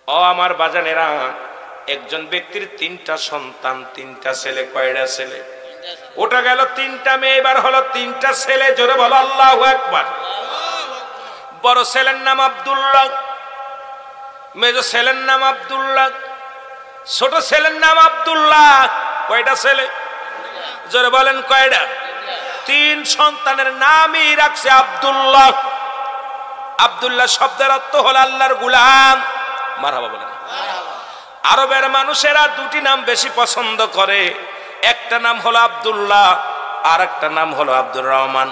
ও আমার বাজানেরা, একজন ব্যক্তির 3টা সন্তান, 3টা ছেলে। কয়টা ছেলে? ওটা গেল 3টা মেয়ে, এবার হলো 3টা ছেলে। জোরে বলো আল্লাহু আকবার। বড় ছেলের নাম আব্দুল্লাহ, মেজ ছেলের নাম আব্দুল্লাহ, ছোট ছেলের নাম আব্দুল্লাহ। কয়টা ছেলে? জোরে বলেন কয়টা? 3 সন্তানের নামই রাখছে আব্দুল্লাহ। আব্দুল্লাহ শব্দের অর্থ হলো আল্লাহর গোলাম। মারহাবা বলেন। আরবের মানুষেরা 2টি নাম বেশি পছন্দ করে, একটা নাম হলো আব্দুল্লাহ আর একটা নাম হলো আব্দুর রহমান।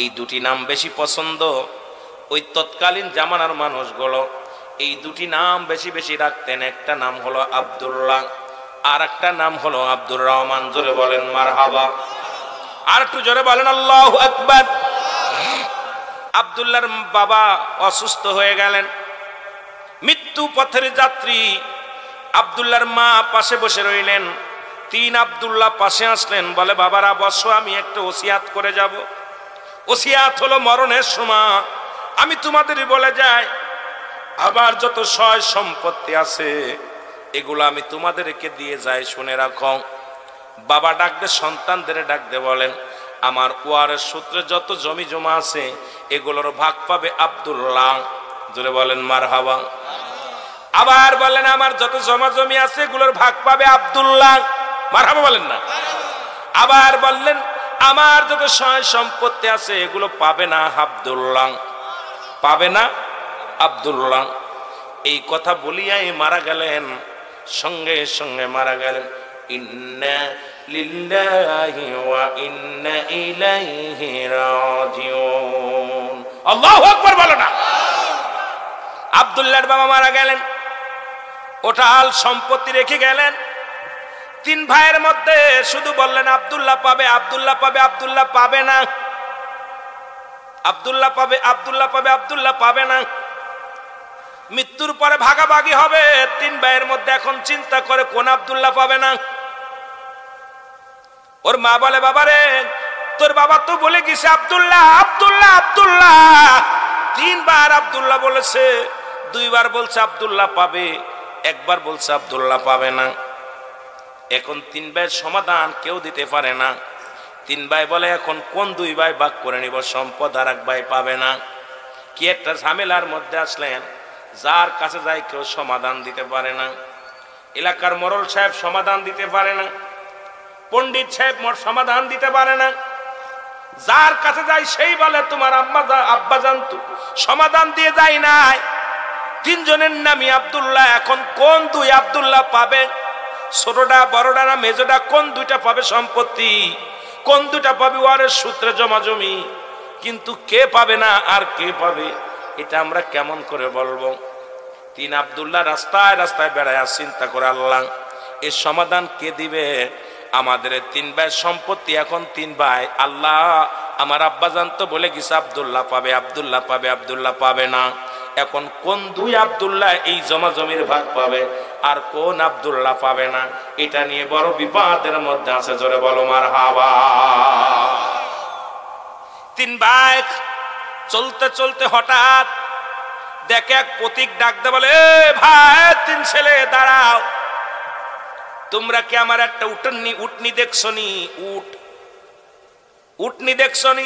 এই 2টি নাম বেশি পছন্দ। ওই তৎকালীন জামানার মানুষগুলো এই 2টি নাম বেশি বেশি রাখতেন। একটা নাম হলো আব্দুল্লাহ আর একটা নাম হলো আব্দুর রহমান। জোরে বলেন মারহাবা। আর একটু জোরে বলেন আল্লাহু আকবার। আব্দুল্লাহর বাবা অসুস্থ হয়ে গেলেন, মৃত্যু পথের যাত্রী। আব্দুল্লাহর মা পাশে বসে রইলেন। 3 আব্দুল্লাহ পাশে আসলেন, বলে বাবারা বসো, আমি একটা ওসিয়াত করে যাব। ওসিয়াত হলো মরণের সময় আমি তোমাদের বলে যাই, আমার যত সয় সম্পত্তি আছে এগুলো আমি তোমাদেরকে দিয়ে যাই, শুনে রাখো। বাবা ডাকতে সন্তানদের ডাকতে বলেন, আমার ওয়ারের সূত্রে যত জমি জমা আছে এগুলোর ভাগ পাবে আব্দুল্লাহ। জোরে বলেন মারহাবা। আবার বলেন, আমার যত জমা জমি আছে এগুলোর ভাগ পাবে আব্দুল্লাহ। মারহাবা বলেন না। আবার বললেন, আমার যত সয় সম্পত্তি আছে এগুলো পাবে না আব্দুল্লাহ, পাবে না আব্দুল্লাহ। এই কথা বলিয়াই মারা গেলেন, সঙ্গে সঙ্গে মারা গেলেন। ইন্না লিল্লাহি ওয়া ইন্না ইলাইহি রাজিউন। আল্লাহু আকবার বলো না। আব্দুল্লাহর বাবা মারা গেলেন, ওটাল সম্পত্তি রেখে গেলেন। 3 ভাইয়ের মধ্যে শুধু বললেন আব্দুল্লাহ পাবে, আব্দুল্লাহ পাবে, আব্দুল্লাহ পাবে না, আব্দুল্লাহ পাবে, আব্দুল্লাহ পাবে, আব্দুল্লাহ পাবে না। মৃত্যুর পরে ভাগাভাগি হবে। 3 ভাইয়ের মধ্যে এখন চিন্তা করে কোন আব্দুল্লাহ পাবে না। ওর মা বলে, বাবারে তোর বাবা তো বলে গেছে আব্দুল্লাহ, আব্দুল্লাহ, আব্দুল্লাহ। 3 বার আব্দুল্লাহ বলেছে, 2 বার বলছে আব্দুল্লাহ পাবে, 1 বার বলছে আব্দুল্লাহ পাবে না। এখন 3 ভাইয়ের সমাধান কেউ দিতে পারে না। 3 ভাই বলে, এখন কোন 2 ভাই ভাগ করে নিব সম্পদ, আর 1 ভাই পাবে না। কি একটা ঝামেলার মধ্যে আসলেন, যার কাছে যাই কেউ সমাধান দিতে পারে না। এলাকার মোড়ল সাহেব সমাধান দিতে পারে না, পণ্ডিত সাহেব সমাধান দিতে পারে না। যার কাছে যাই সেই বলে তোমার আব্বাজান তো সমাধান দিয়ে যায় নাই। 3 জনের নামই আব্দুল্লাহ। এখন কোন 2 আব্দুল্লাহ পাবে? ছোটটা, বড়টা না মেজোটা? কোন 2টা পাবে সম্পত্তি? কোন 2টা পাবে ওয়ারের সূত্রে জমা জমি? কিন্তু কে পাবে না আর কে পাবে এটা আমরা কেমন করে বলবো? 3 আব্দুল্লাহ রাস্তায় রাস্তায় বেড়ায় চিন্তা করে, আল্লাহ এর সমাধান কে দিবে? আমাদের 3 ভাইয়ের সম্পত্তি এখন 3 ভাই। আল্লাহ আমার আব্বাজান তো বলে গেছে আব্দুল্লাহ পাবে, আব্দুল্লাহ পাবে, আব্দুল্লাহ পাবে না। এখন কোন 2 আব্দুল্লাহ এই জমা জমির ভাগ পাবে আর কোন আব্দুল্লাহ পাবে না? এটা নিয়ে বড় বিপদের মধ্যে আছে। জোরে বলো মারহাবা। 3 ভাই চলতে চলতে হঠাৎ দেখে এক পথিক ডাকতে বলে, এ ভাই 3 ছেলে দাঁড়াও, তোমরা কি আমার একটা উটনি দেখছনি? উটনি দেখছনি?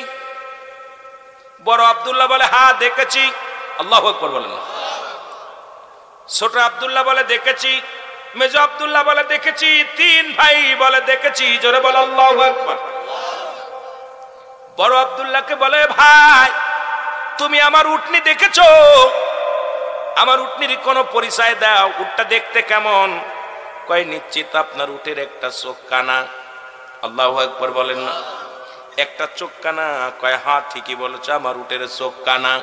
বড় আব্দুল্লাহ বলে, হ্যাঁ দেখেছি। আল্লাহু আকবার বলেন। ছোট আব্দুল্লাহ বলে দেখেছি। মেজ আব্দুল্লাহ বলে দেখেছি। 3 ভাই বলে দেখেছি। জোরে বলো আল্লাহু আকবার। বড় আব্দুল্লাহকে বলে, ভাই তুমি আমার উটনি দেখেছো? আমার উটনির কোনো পরিচয় দাও, উটটা দেখতে কেমন? কয় নিশ্চিত আপনার উটের একটা চোখ কানা। আল্লাহু আকবার বলেন না। একটা চোখ কানা? কয় হ্যাঁ ঠিকই বলেছো, আমার উটের চোখ কানা।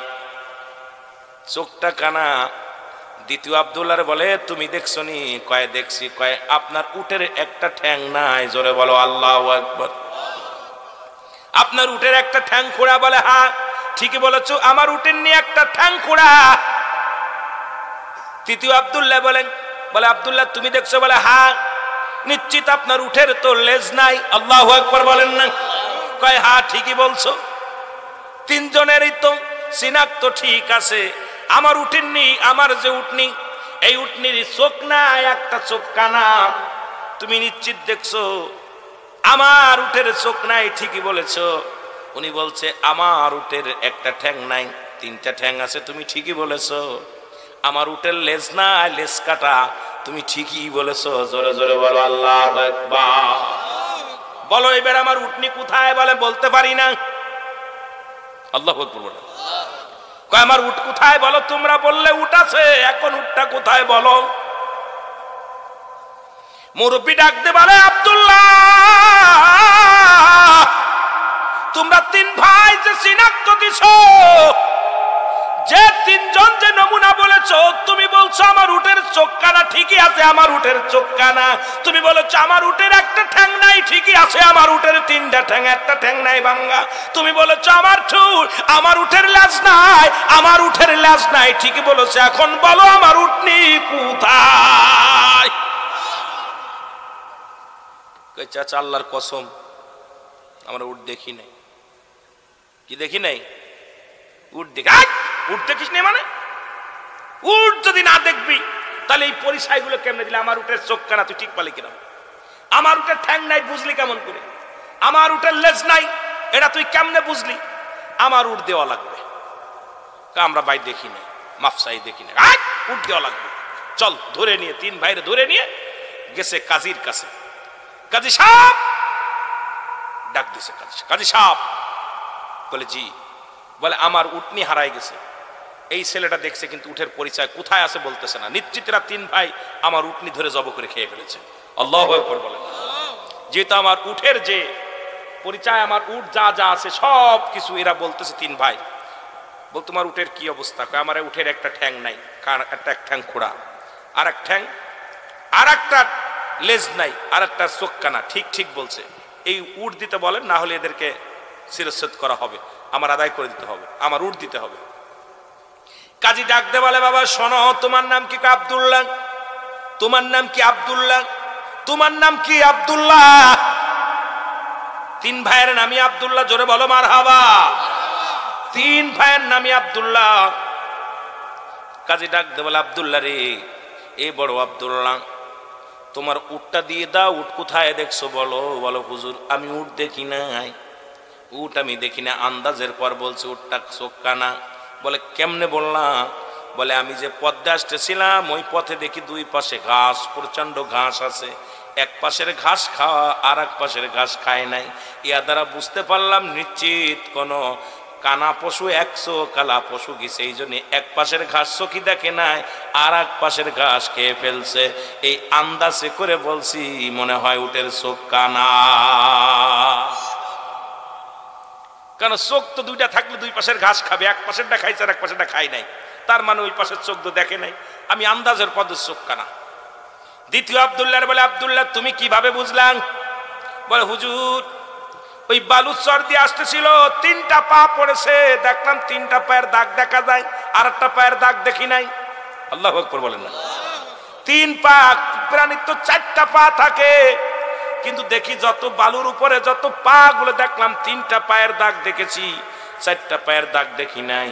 চোখটা কানা। দ্বিতীয় আব্দুল্লাহ বলে, তুমি দেখছো নি? কয় দেখছি। কয় আপনার উটের একটা ঠ্যাং নাই। জোরে বলো আল্লাহু আকবার। আপনার উটের একটা ঠ্যাং খোঁড়া? বলে হ্যাঁ ঠিকই বলেছো, আমার উটের নিয়ে একটা ঠ্যাং খোঁড়া। তৃতীয় আব্দুল্লাহ বলেন, বলে আব্দুল্লাহ তুমি দেখছো? বলে হ্যাঁ নিশ্চিত আপনার উটের তো লেজ নাই। আল্লাহু আকবার বলেন না। কয় হ্যাঁ ঠিকই বলছো। 3 জনেরই তো চিনাক তো ঠিক আছে। আমার উটনি, আমার যে উটনি এই উটনির চোখ নাই, একটা চোখ কানা। তুমি নিশ্চিত দেখছো আমার উটের চোখ নাই? ঠিকই বলেছো। উনি বলছে আমার উটের একটা ঠ্যাং নাই, তিনটা ঠ্যাং আছে। তুমি ঠিকই বলেছো। আমার উটের লেজ নাই, লেজ কাটা। তুমি ঠিকই বলেছো। জোরে জোরে বলো আল্লাহু আকবার। বলো এবার আমার উটনি কোথায়? বলে বলতে পারি না। আল্লাহু আকবার বলো। কয় আমার উট কোথায়? বলো তোমরা বললে উট আছে, এখন উটটা কোথায় বলো। মুরব্বি ডাকতে বলে আব্দুল্লাহ, তোমরা তিন ভাই যে চিনাক্ত দিছো, যে তিনজন যে নমুনা বলেছো, তুমি বলছো আমার উটের চোখ কানা, ঠিকই আছে আমার উটের চোখ কানা। তুমি বলেছো আমার উটের একটা ঠ্যাং নাই, ঠিকই আছে আমার উটের তিনটা ঠ্যাং, একটা ঠ্যাং নাই ভাঙ্গা। তুমি বলেছো আমার ঠুট, আমার উটের লেজ নাই, আমার উটের লেজ নাই, ঠিকই বলেছো। এখন বলো আমার উটনি কোথায়? চাচা আল্লাহর কসম আমরা উট দেখি নাই। কি দেখি নাই? উট দেখি। উট দেখিস নি মানে? উট যদি না দেখবি তাহলে এই পরিচয়গুলো কেমনে দিলে? আমার উটের চোখ কানা, তুই ঠিক পালি কিনা? আমার উটের ঠ্যাং নাই বুঝলি কেমন করে? আমার উটের লেজ নাই এটা তুই কেমনে বুঝলি? আমার উট দেওয়া লাগবে। আমরা ভাই দেখি নাই, মাফসাই দেখি না, উট দেওয়া লাগবে। চল ধরে নিয়ে, তিন ভাইরে ধরে নিয়ে গেছে কাজীর কাছে। কাজী সাহেব ডাক দিছে। কাজী সাহেব বলে জি। বলে আমার উটনি হারাই গেছে। এই ছেলেটা দেখছে কিন্তু উটের পরিচয় কোথায় আছে বলতেছে না। নিশ্চিতরা তিন ভাই আমার উটনি ধরে জব করে খেয়ে ফেলেছে। আল্লাহু আকবার বলেন। যেহেতু আমার উটের যে পরিচয়, আমার উট যা যা আছে সব কিছু এরা বলতেছে তিন ভাই। বল তোমার উটের কি অবস্থা? আমার উটের একটা ঠ্যাং নাই, একটা ঠ্যাং খোড়া, আর এক ঠ্যাং, আর একটা লেজ নাই, আর একটা চোখ কানা। ঠিক ঠিক বলছে। এই উট দিতে বলেন, না হলে এদেরকে শিরচ্ছেদ করা হবে, আমার আদায় করে দিতে হবে, আমার উট দিতে হবে। কাজী ডাকতে বলে বাবা শোনো, তোমার নাম কি? আব্দুল্লাহ। তোমার নাম কি? আব্দুল্লাহ। তোমার নাম কি? আব্দুল্লাহ। তিন ভাইয়ের নামই আব্দুল্লাহ। জোরে বলো মারহাবা। তিন ভাইয়ের নামই আব্দুল্লাহ। কাজী ডাকতে বলে আব্দুল্লাহ রে, এই বড় আব্দুল্লাহ, তোমার উটটা দিয়ে দাও। উট কোথায় দেখছো বলো? বলো হুজুর আমি উট দেখি নাই, উট আমি দেখি না। আন্দাজের পর বলছে উটটা চোখ কানা। বলে কেমনে বললাম? বলে আমি যে পথে আসতেছিলাম ওই পথে দেখি দুই পাশে ঘাস, প্রচন্ড ঘাস আছে। এক পাশের ঘাস খাওয়া, আর এক পাশের ঘাস খায় নাই। ইয়া দ্বারা বুঝতে পারলাম নিশ্চিত কোন কানা পশু, একশো কালা পশু গেছে। এই জন্য এক পাশের ঘাস চোখি দেখে নাই, আর এক পাশের ঘাস খেয়ে ফেলছে। এই আন্দাজে করে বলছি মনে হয় উটের চোখ কানা। কারণ চোখ তো দুইটা থাকলে দুই পাশের ঘাস খাবে, এক পাশেরটা খাইছে আর এক পাশেরটা খাই নাই, তার মানে ওই পাশের চোখ তো দেখে নাই। আমি আন্দাজের পদের চোখ কানা। দ্বিতীয় আব্দুল্লাহ বলে আব্দুল্লাহ তুমি কিভাবে বুঝলাম? বলে হুজুর ওই বালুচর দিয়ে আসতেছিল, তিনটা পা পড়েছে, দেখলাম তিনটা পায়ের দাগ দেখা যায়, আর একটা পায়ের দাগ দেখি নাই। আল্লাহু আকবার বলেন না। তিন পা, প্রাণীর তো চারটা পা থাকে, কিন্তু দেখি যত বালুর উপরে যত পা গুলো দেখলাম তিনটা পায়ের দাগ দেখেছি, চারটা পায়ের দাগ দেখি নাই।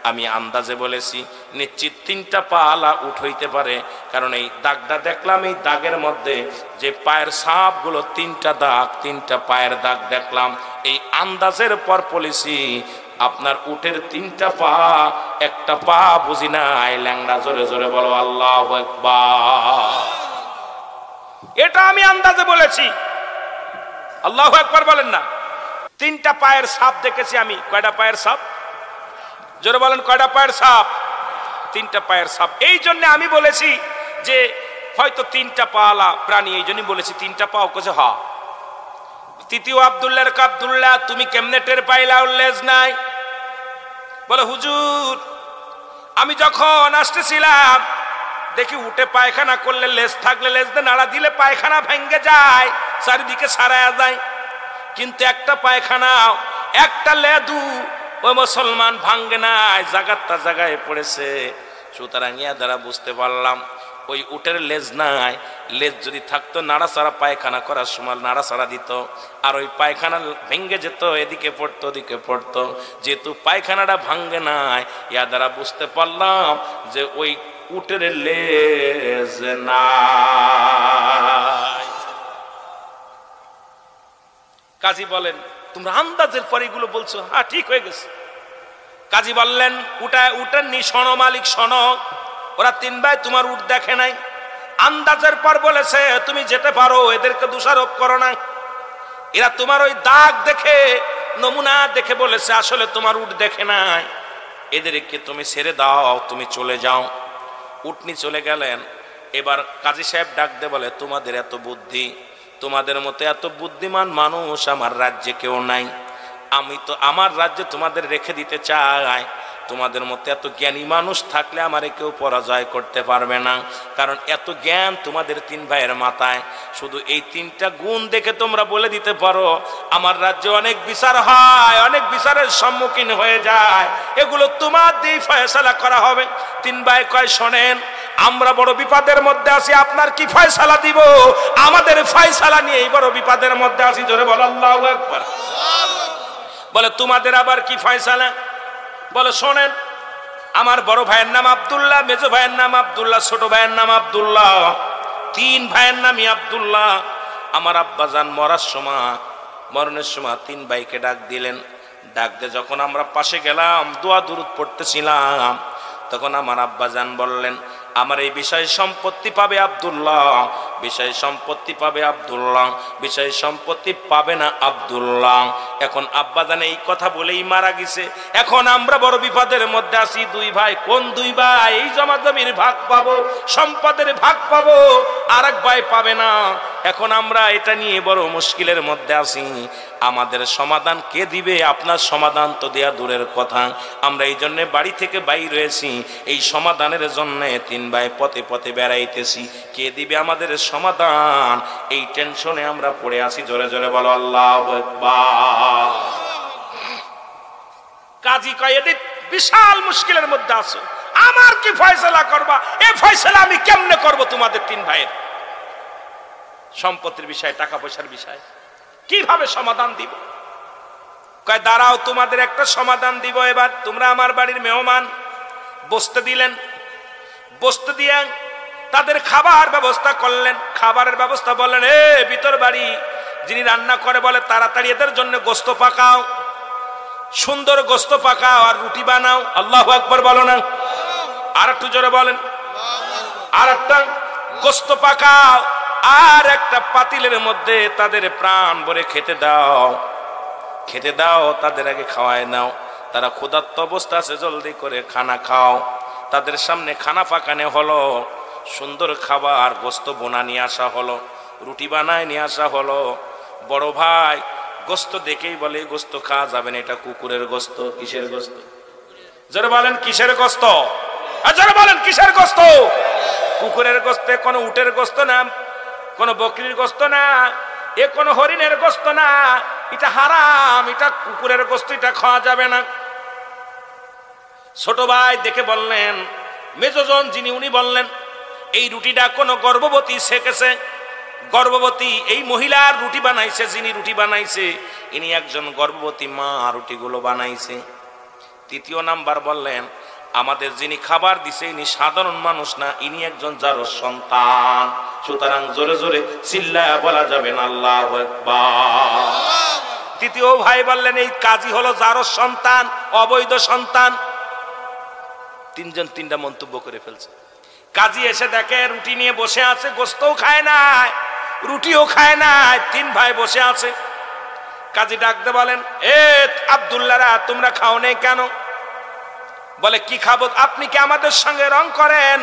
আমি আন্দাজে বলেছি নিশ্চিত তিনটা পা আলা উঠ হইতে পারে, কারণ এই দাগটা দেখলাম, এই দাগের মধ্যে যে পায়ের ছাপ গুলো তিনটা দাগ, তিনটা পায়ের দাগ দেখলাম। এই আন্দাজের পর বলেছি আপনার উটের তিনটা পা, একটা পা বুঝি নাই ল্যাংড়া। জোরে জোরে বলো আল্লাহু আকবার। এটা আমি আন্দাজে বলেছি। আল্লাহু আকবার বলেন না। তিনটা পায়ের ছাপ দেখেছি আমি। কয়টা পায়ের ছাপ? জোরে বলেন কয়টা পায়ের ছাপ? তিনটা পায়ের ছাপ। এই জন্য আমি বলেছি যে হয়তো তিনটা পাওয়ালা প্রাণী, এই জন্যই বলেছি তিনটা পাও। কেছে হা। তৃতীয় আব্দুল্লাহর আব্দুল্লাহ তুমি কেমনে টের পাইলা ওর লেজ নাই? বলে হুজুর আমি যখন আসতেছিলাম দেখি উঠে পায়খানা করলে লেজ থাকলে লেজ দিয়ে নাড়া দিলে পায়খানা ভেঙে যায়, চারিদিকে সারায়া যায়, কিন্তু একটা পায়খানা, একটা লেদু ওই মুসলমান ভাঙ্গে নাই, জায়গাটা জায়গায় পড়েছে। সুতরাং ইয়া দ্বারা বুঝতে পারলাম ওই উটের লেজ নাই, লেজ যদি থাকতো নাড়াচাড়া পায়খানা করার সময় নাড়াচাড়া দিত, আর ওই পায়খানা ভেঙে যেত, এদিকে পড়তো ওদিকে পড়তো। যেহেতু পায়খানাটা ভাঙ্গে নাই, ইয়া দ্বারা বুঝতে পারলাম যে ওই উটের লেজ নাই। কাজী বলেন তোমরা আন্দাজের পরে এগুলো বলছো, হ্যাঁ ঠিক হয়ে গেছে। কাজী বললেন উটের নি শোনো মালিক শোনো, ওরা 3 ভাই তোমার উট দেখে নাই, আন্দাজের পর বলেছে তুমি যেতে পারো, এদেরকে দোষারোপ করো না। এরা তোমার ওই দাগ দেখে নমুনা দেখে বলেছে, আসলে তোমার উট দেখে নাই, এদেরকে তুমি ছেড়ে দাও, তুমি চলে যাও। উটনি চলে গেলেন। এবার কাজী সাহেব ডাক দে বলে তোমাদের এত বুদ্ধি, তোমাদের মতো এত বুদ্ধিমান মানুষ আমার রাজ্যে কেউ নাই। আমি তো আমার রাজ্যে তোমাদের রেখে দিতে চাই। তোমাদের মতো এত জ্ঞানী মানুষ থাকলে আমারে কেউ পরাজয় করতে পারবে না, কারণ এত জ্ঞান তোমাদের 3 ভাইয়ের মাথায়। শুধু এই 3টা গুণ দেখে তোমরা বলে দিতে পারো আমার রাজ্যে অনেক বিচার হয়, অনেক বিচারের সম্মুখীন হয়ে যায়, এগুলো তোমার দিয়ে ফয়সালা করা হবে। 3 ভাই কয় শোনেন, আমরা বড় বিপদের মধ্যে আছি, আপনার কি ফয়সালা দিব? আমাদের ফয়সালা নিয়েই বড় বিপদের মধ্যে আছি। জোরে বল আল্লাহু আকবার। বলে তোমাদের আবার কি ফয়সালা? বলে শোনেন, আমার বড় ভাইয়ের নাম আব্দুল্লাহ, মেজো ভাইয়ের নাম আব্দুল্লাহ, ছোট ভাইয়ের নাম আব্দুল্লাহ, 3 ভাইয়ের নামই আব্দুল্লাহ। আমার আব্বাজান মরণের সময় 3 ভাইকে ডাক দিলেন। ডাক দিয়ে যখন আমরা পাশে গেলাম দোয়া দুরূদ পড়তেছিলাম, তখন আমার আব্বাজান বললেন আমার এই বিষয় সম্পত্তি পাবে আব্দুল্লাহ, বিষয় সম্পত্তি পাবে আব্দুল্লাহ, বিষয় সম্পত্তি পাবে না আব্দুল্লাহ। এখন আব্বাজান এই কথা বলেই মারা গেছে। এখন আমরা বড় বিপদের মধ্যে আছি। 2 ভাই, কোন 2 ভাই? এই জমা জমির ভাগ পাবো, সম্পদের ভাগ পাবো, আরেক ভাই পাবে না। এখন আমরা এটা নিয়ে বড় মুশকিলের মধ্যে আছি। আমাদের সমাধান কে দিবে? আপনার সমাধান তো দেয়া দূরের কথা, আমরা এই জন্য বাড়ি থেকে বাইর হয়েছি, এই সমাধানের জন্য 3 ভাই পথে পথে বেড়াইতেছি। কে দিবে আমাদের সমাধান? এই টেনশনে আমরা পড়ে আছি। জোরে জোরে বলো আল্লাহু আকবার। কাজী কয় এটি বিশাল মুশকিলের মধ্যে আছো, আমার কি ফয়সালা করবা? এই ফয়সালা আমি কেমনে করব? তোমাদের 3 ভাইয়ের সম্পত্তির বিষয়, টাকা পয়সার বিষয় কিভাবে সমাধান দিব? কয় দাঁড়াও, তোমাদের একটা সমাধান দিব। এবার তোমরা আমার বাড়ির মেহমান, বসতে দিলেন। বসতে দিয়ে তাদের খাবার ব্যবস্থা করলেন। খাবারের ব্যবস্থা বললেন ভিতর বাড়ি যিনি রান্না করে বলে তাড়াতাড়ি এদের জন্য গোস্ত পাকাও, সুন্দর গোস্ত পাকাও আর রুটি বানাও। আল্লাহু আকবার বলো না? আর একটু জোরে বলেন। আর একটা গোস্ত পাকাও, আর একটা পাতিলের মধ্যে তাদের প্রাণ ভরে খেতে দাও, খেতে দাও, তাদের আগে খাওয়ায় নাও। তারা ক্ষুধার্ত অবস্থা আছে, জলদি করে খানা খাও। তাদের সামনে খানা পাকানো হলো, সুন্দর খাবার, গোস্ত বোনা নিয়ে আসা হলো, রুটি বানায় নিয়ে আসা হলো। বড় ভাই গোস্ত দেখেই বলে গোস্ত খাওয়া যাবে না, এটা কুকুরের গোস্ত। কিসের গোস্ত? যারা বলেন কিসের গোস্ত? যারা বলেন কিসের গোস্ত? কুকুরের গোস্ত। কোনো উটের গোস্ত না, কোনো বকরির গোস্ত না, এ কোনো হরিণের গোস্ত না, এটা হারাম, এটা কুকুরের গোস্ত, এটা খাওয়া যাবে না। ছোট ভাই দেখে বললেন, মেজোজন যিনি উনি বললেন এই রুটিটা কোনো গর্ভবতী শেখেছে, গর্ভবতী এই মহিলার রুটি বানাইছে, যিনি রুটি বানাইছে ইনি একজন গর্ভবতী মা রুটিগুলো বানাইছে। 3য় নাম্বার বললেন আমাদের যিনি খাবার দিছে ইনি সাধারণ মানুষ না, ইনি একজন জারজ সন্তান। সুতরাং জোরে জোরে চিল্লায়া বলা যাবে না আল্লাহু আকবার। 3য় ভাই বললেন এই কাজী হলো জারজ সন্তান, অবৈধ সন্তান। 3 জন 3টা মন্তব্য করে ফেলছে। কাজী এসে দেখে রুটি নিয়ে বসে আছে, গোস্তও খায় নাই, রুটিও খায় নাই, 3 ভাই বসে আছে। কাজী ডাকতে বলেন আব্দুল্লাহরা তোমরা খাও নাই কেন? বলে কি খাবো? আপনি কি আমাদের সঙ্গে রং করেন?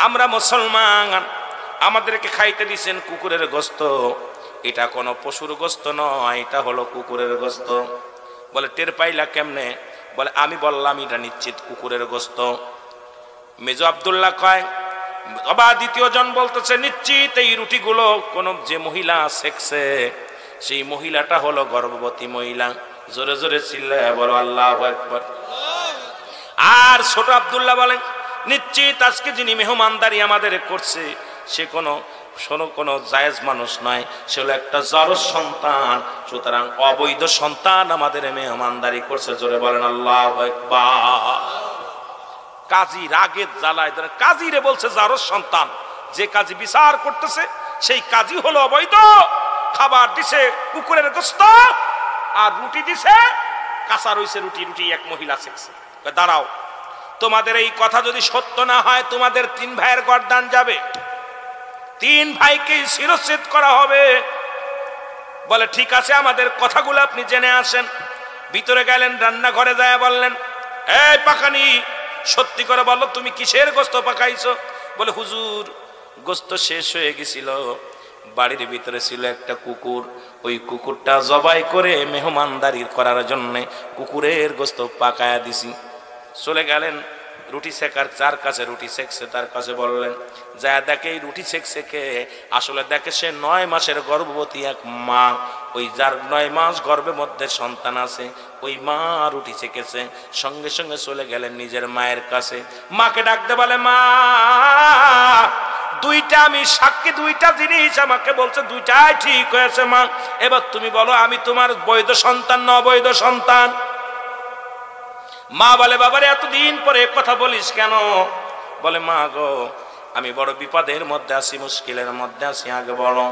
আমরা মুসলমান, আমাদেরকে খাইতে দিছেন কুকুরের গোস্ত, এটা কোনো পশুর গোস্ত নয়, এটা হলো কুকুরের গোস্ত। বলে টের পাইলা কেমনে? বলে আমি বললাম এটা নিশ্চিত কুকুরের গোস্ত। মেজো আব্দুল্লাহ কয়, আবার 2য় জন বলতেছে নিশ্চিত এই রুটিগুলো কোন যে মহিলা শেখছে সেই মহিলাটা হলো গর্ভবতী মহিলা। জোরে জোরে চিল্লায়া বলো আল্লাহু আকবার। আর ছোট আব্দুল্লাহ বলেন নিশ্চিত আজকে যিনি মেহমানদারি আমাদের করছে সে কোনো জায়েজ মানুষ নয়, সে হলো একটা জারজ সন্তান। সুতরাং অবৈধ সন্তান আমাদের মেহমানদারি করছে। জোরে বলেন আল্লাহু আকবার। কাজী রাগের জ্বালায় কাজীরে বলছে জারজ সন্তান। যে কাজী বিচার করতেছে সেই কাজী হলো অবৈধ। খাবার দিছে কুকুরের গোশত আর রুটি দিছে কাঁচা রইছে রুটি এক মহিলা শিখছে। দাঁড়াও, তোমাদের এই কথা যদি সত্য না হয় তোমাদের 3 ভাইয়ের গর্দান যাবে, 3 ভাইকে শিরচ্ছেদ করা হবে। বলে ঠিক আছে, আমাদের কথাগুলো আপনি জেনে আসেন। ভিতরে গেলেন, রান্নাঘরে যায় বললেন, এই পাকানি, সত্যি করে বলো তুমি কিসের গোশত পাকাইছো? বলে হুজুর, গোশত শেষ হয়ে গেছিল, বাড়ির ভিতরে ছিল একটা কুকুর, ওই কুকুরটা জবাই করে মেহমানদারি করার জন্য কুকুরের গোশত পাকায়া দিছি। চলে গেলেন রুটি সেকার, যার কাছে রুটি সেকছে তার কাছে বললেন, যা দেখে এই রুটি সেকছে কে? আসলে দেখে সে 9 মাসের গর্ভবতী এক মা। ওই যার 9 মাস গর্ভের মধ্যে সন্তান আছে ওই মা রুটি সেকেছে। সঙ্গে সঙ্গে চলে গেলেন নিজের মায়ের কাছে, মাকে ডাকতে বলে, মা দুইটা আমি সাক্ষী, দুইটা জিনিস আমাকে বলছে, দুইটাই ঠিক হয়েছে মা। এবার তুমি বলো আমি তোমার বৈধ সন্তান না অবৈধ সন্তান? মা বলে, বাবারে এতদিন পরে কথা বলিস কেন? বলে, মা গো, আমি বড় বিপদের মধ্যে আছি, মুশকিলের মধ্যে আছি, আগে বলো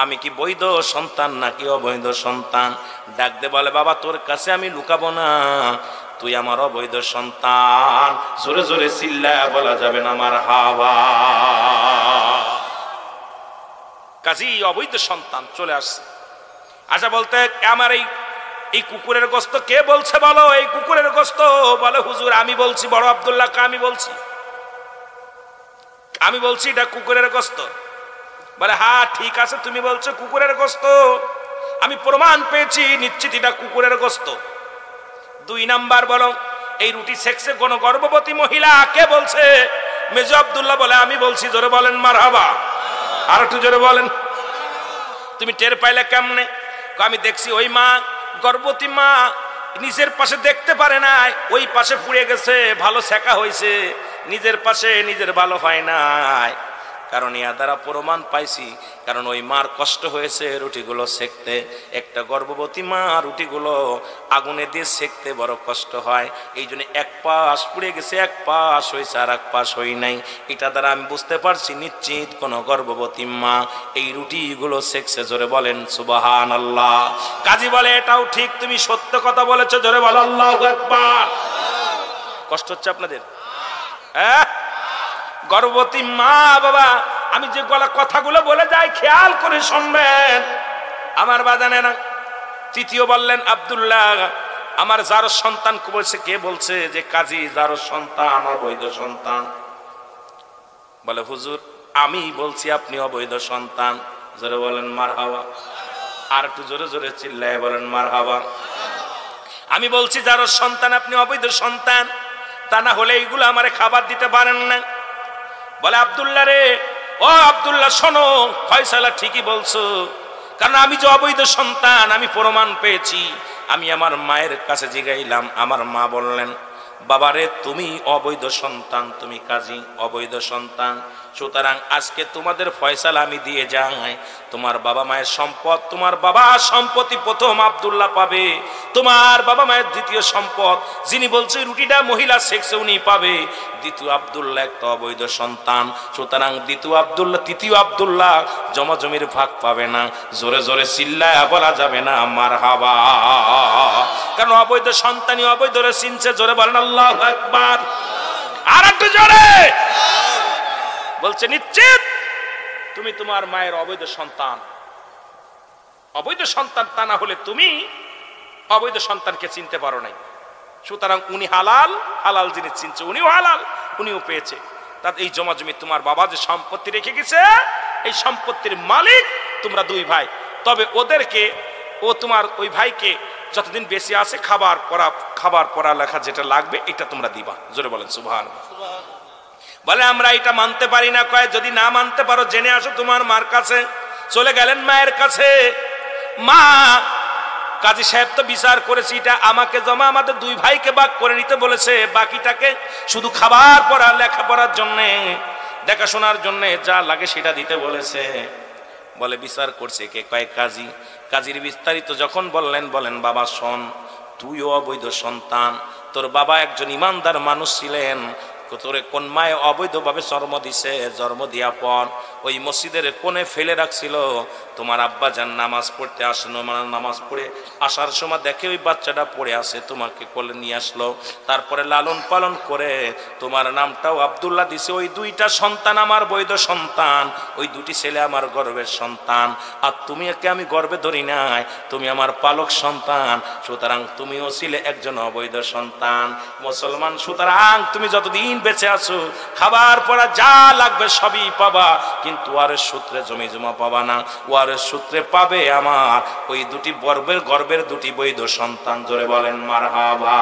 আমি কি বৈধ সন্তান নাকি অবৈধ সন্তান? ডাকতে বলে, বাবা তোর কাছে আমি লুকাবো না, তুই আমার অবৈধ সন্তান। জোরে জোরে চিল্লায়া বলা যাবে না আমার হাওয়া। কাজী অবৈধ সন্তান চলে আসছে। আচ্ছা বলতে আমার এই কুকুরের গোশত কে বলছে বলো? এই কুকুরের গোশত? বলে হুজুর আমি বলছি, বড় আব্দুল্লাহকে আমি বলছি এটা কুকুরের গোশত। বলে হ্যাঁ ঠিক আছে, তুমি বলছো কুকুরের গোশত, আমি প্রমাণ পেয়েছি, নিশ্চিত এটা কুকুরের গোশত। 2 নাম্বার বলো, এই রুটি সেকছে কোন গর্ভবতী মহিলা? কে বলছে? মেজো আব্দুল্লাহ বলে আমি বলছি। জোরে বলেন মারহাবা। আর একটু জোরে বলেন। তুমি টের পাইলে কেমনে? আমি দেখছি ওই মা, গর্ভবতী মা, নিজের পাশে দেখতে পারে না, ওই পাশে পুড়ে গেছে, ভালো সেকা হয়েছে, নিজের পাশে নিজের ভালো হয় নাই। কারণ ইয়া দ্বারা প্রমাণ পাইছি, কারণ ওই মার কষ্ট হয়েছে রুটিগুলো সেকতে। একটা গর্ভবতী মা রুটিগুলো আগুনে দিয়ে সেকতে বড় কষ্ট হয়, এই জন্য এক পাশ পুড়ে গেছে, এক পাশ হয়েছে আর এক পাশ হই নাই। এটা দ্বারা আমি বুঝতে পারছি নিশ্চিত কোন গর্ভবতী মা এই রুটিগুলো সেকছে। জোরে বলেন সুবহানাল্লাহ। কাজী বলে এটাও ঠিক, তুমি সত্য কথা বলেছো। জোরে বলো আল্লাহু আকবার। কষ্ট হচ্ছে আপনাদের? হ্যাঁ, গর্ভবতী মা। বাবা আমি যে কথাগুলো বলে যাই খেয়াল করে শুনবেন আমার বাজানেরা। 3য় বললেন আব্দুল্লাহ আমার যার সন্তান বলছে। কে বলছে? যে কাজী যার সন্তান আমার বৈধ সন্তান। বলে হুজুর আমি বলছি আপনি অবৈধ সন্তান। জোরে বলেন মারহাবা। আর একটু জোরে জোরে চিল্লায় বলেন মারহাবা। আমি বলছি যার সন্তান আপনি অবৈধ সন্তান, তা না হলে এইগুলো আমারে খাবার দিতে পারেন না। বলে আব্দুল্লাহ রে, ও আব্দুল্লাহ শোনো, ফয়সালা ঠিকই বলছো, কারণ আমি যে অবৈধ সন্তান আমি প্রমাণ পেয়েছি। আমি আমার মায়ের কাছে জিগাইলাম, আমার মা বললেন বাবারে তুমি অবৈধ সন্তান, তুমি কাজী অবৈধ সন্তান। সুতরাং আজকে তোমাদের ফয়সালা আমি দিয়ে যাই, তোমার বাবা মায়ের সম্পদ, তোমার বাবা সম্পত্তি প্রথম আব্দুল্লাহ পাবে, তোমার বাবা মায়ের দ্বিতীয় সম্পদ যিনি বলছে রুটিটা মহিলা সেক্সে উনি পাবে। দ্বিতীয় আব্দুল্লাহ একটা অবৈধ সন্তান, সুতরাং তৃতীয় আব্দুল্লাহ জমা জমির ভাগ পাবে না। জোরে জোরে চিল্লায়া বলা যাবে না মারহাবা, কারণ অবৈধ সন্তানই অবৈধরে চিনছে। জোরে বলেন আল্লাহু আকবার। আর একটু জোরে বলছে নিশ্চিত তুমি তোমার মায়ের অবৈধ সন্তান। অবৈধ সন্তান তা না হলে তুমি অবৈধ সন্তানকে চিনতে পারো নাই। সুতরাং উনি হালাল, হালাল জিনিস চিনছে, উনিও হালাল, উনিও পেয়েছে। তাতে এই জমা জমি তোমার বাবা যে সম্পত্তি রেখে গেছে এই সম্পত্তির মালিক তোমরা 2 ভাই। তবে ওদেরকে, ও তোমার ওই ভাইকে যতদিন বেশি আছে খাবার পড়া লেখা যেটা লাগবে এটা তোমরা দিবা। জোরে বলেন সুবহানাল্লাহ। বলে আমরা এটা মানতে পারি না। কয় যদি না মানতে পারো জেনে আসো তোমার মার কাছে। চলে গেলেন মায়ের কাছে। মা কাজী সাহেব তো বিচার করেছে, এটা আমাকে জমা আমাদের দুই ভাইকে ভাগ করে নিতে বলেছে, বাকিটাকে শুধু খাবার পড়া লেখাপড়ার জন্য দেখাশোনার জন্য যা লাগে সেটা দিতে বলেছে। বলে বিচার করছে কে? কয়েক কাজী। কাজীর বিস্তারিত যখন বলেন বাবা শোন, তুইও অবৈধ সন্তান, তোর বাবা একজন ইমানদার মানুষ ছিলেন, তোরে কোন মায়ে অবৈধভাবে জন্ম দিছে, জন্ম দিয়া পর ওই মসজিদের কোণে ফেলে রাখছিল। তোমার আব্বা যান নামাজ পড়তে আসলো, নামাজ পড়ে আসার সময় দেখে ওই বাচ্চাটা পড়ে আছে, তোমাকে কোলে নিয়ে আসলো, তারপরে লালন পালন করে তোমার নামটাও আব্দুল্লাহ দিছে। ওই দুইটা সন্তান আমার বৈধ সন্তান, ওই দুটি ছেলে আমার গর্বের সন্তান, আর তুমি একে আমি গর্বে ধরি নাই, তুমি আমার পালক সন্তান, সুতরাং তুমিও ছিলে একজন অবৈধ সন্তান। মুসলমান, সুতরাং তুমি যতদিন বেঁচে আছো খাবার পড়া যা লাগবে সবই পাবা, কিন্তু ওয়ারের সূত্রে জমি জমা পাবা না, ওয়ারের সূত্রে পাবে আমার ওই দুটি গর্বের দুটি বৈধ সন্তান। জোরে বলেন মারহাবা।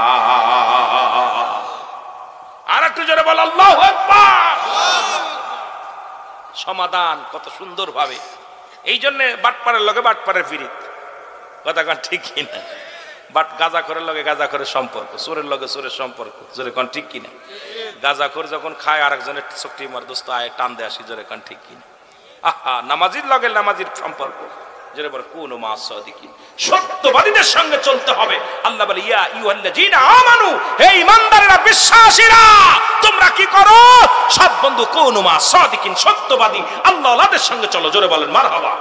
আর একটু জোরে বল আল্লাহু আকবার। সমাধান কত সুন্দর ভাবে। এই জন্য বাটপাড়ের লগে বাটপাড়ের ফিরিত, কথা কন ঠিক কিনা? বাট গাঁজাখোরের লগে গাঁজাখোরের সম্পর্ক, চোরের লগে চোরের সম্পর্ক, জোরে কন ঠিক কিনা? গাঁজাখোর যখন খায় আরেকজনের চোখটি মার দোস্ত আয় টান দেয় আসি, জোরে কন ঠিক কিনা? আহা, নামাজির লগে নামাজির সম্পর্ক, জোরে বলে কোন মা সাদিকিন, সত্যবাদীদের সঙ্গে চলতে হবে। আল্লাহ বলে ইয়া আইয়ুহাল্লাযীনা আমানু, হে ঈমানদারেরা, বিশ্বাসীরা, তোমরা কি করো? সৎ বন্ধু, কোন মা সাদিকিন, সত্যবাদী আল্লাহওয়ালাদের সঙ্গে চলো। জোরে বলেন মারহাবা।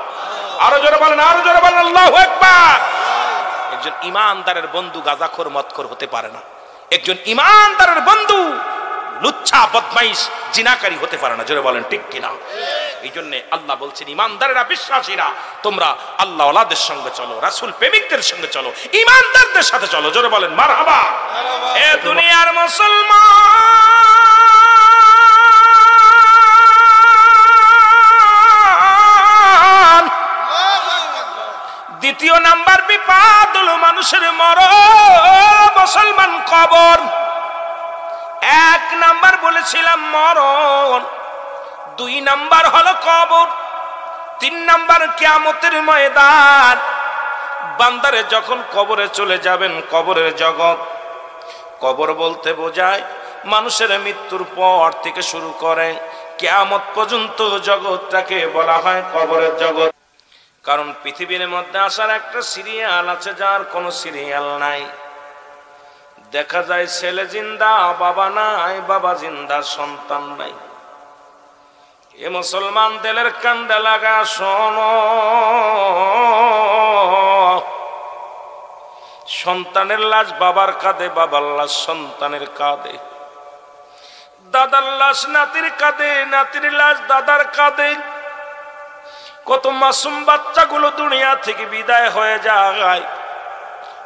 আরো জোরে বলেন, আরো জোরে বলেন আল্লাহু আকবার। একজন ইমানদারের বন্ধু গাঁজাখোর মদখোর হতে পারে না, একজন ইমানদারের বন্ধু লুচ্ছা বদমাইশ জিনাকারী হতে পারে না। জোরে বলেন ঠিক কিনা? এই জন্য আল্লাহ বলছেন ইমানদারেরা, বিশ্বাসীরা, তোমরা আল্লাহ ওয়ালাদের সঙ্গে চলো, রাসূল প্রেমিকদের সঙ্গে চলো, ইমানদারদের সাথে চলো। জোরে বলেন মারহাবা। এ দুনিয়ার মুসলমান, দ্বিতীয় নাম্বার বিপদ হলো মানুষের মরণ। মুসলমান কবর। এক নাম্বার বলেছিলাম মরণ, দুই নাম্বার হলো কবর, তিন নাম্বার কিয়ামতের ময়দান। বান্দারে যখন কবরে চলে যাবেন, কবরের জগৎ, কবর বলতে বোঝায় মানুষের মৃত্যুর পর থেকে শুরু করে কিয়ামত পর্যন্ত জগৎটাকে বলা হয় কবরের জগৎ। কারণ পৃথিবীর মধ্যে আসার একটা সিরিয়াল আছে, যার কোনো সিরিয়াল নাই। দেখা যায় ছেলে জিন্দা, বাবা নাই, বাবা জিন্দা, সন্তান নাই। এ মুসলমান দিলের কান্দা লাগা শোনো, সন্তানের লাশ বাবার কাঁধে, বাবার লাশ সন্তানের কাঁধে, দাদার লাশ নাতির কাঁধে, নাতির লাশ দাদার কাঁধে। কত মাসুম বাচ্চাগুলো দুনিয়া থেকে বিদায় হয়ে যায়,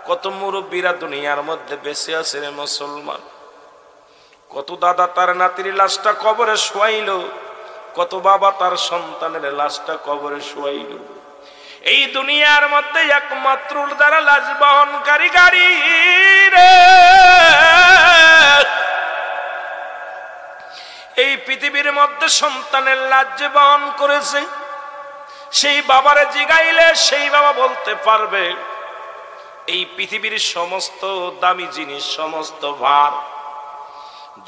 কত মুরব্বীরা দুনিয়ার মধ্যে বেঁচে আছে রে মুসলমান। কত দাদা তার নাতির লাশটা কবরে শোয়াইল, কত বাবা তার সন্তানের লাশটা কবরে শোয়াইল। এই দুনিয়ার মধ্যে একমাত্র যারা লাশ বহনকারী গাড়ি রে, এই পৃথিবীর মধ্যে সন্তানের লাশ যে বহন করেছে, সেই বাবারে জিগাইলে সেই বাবা বলতে পারবে এই পৃথিবীর সমস্ত দামি জিনিস, সমস্ত ভার,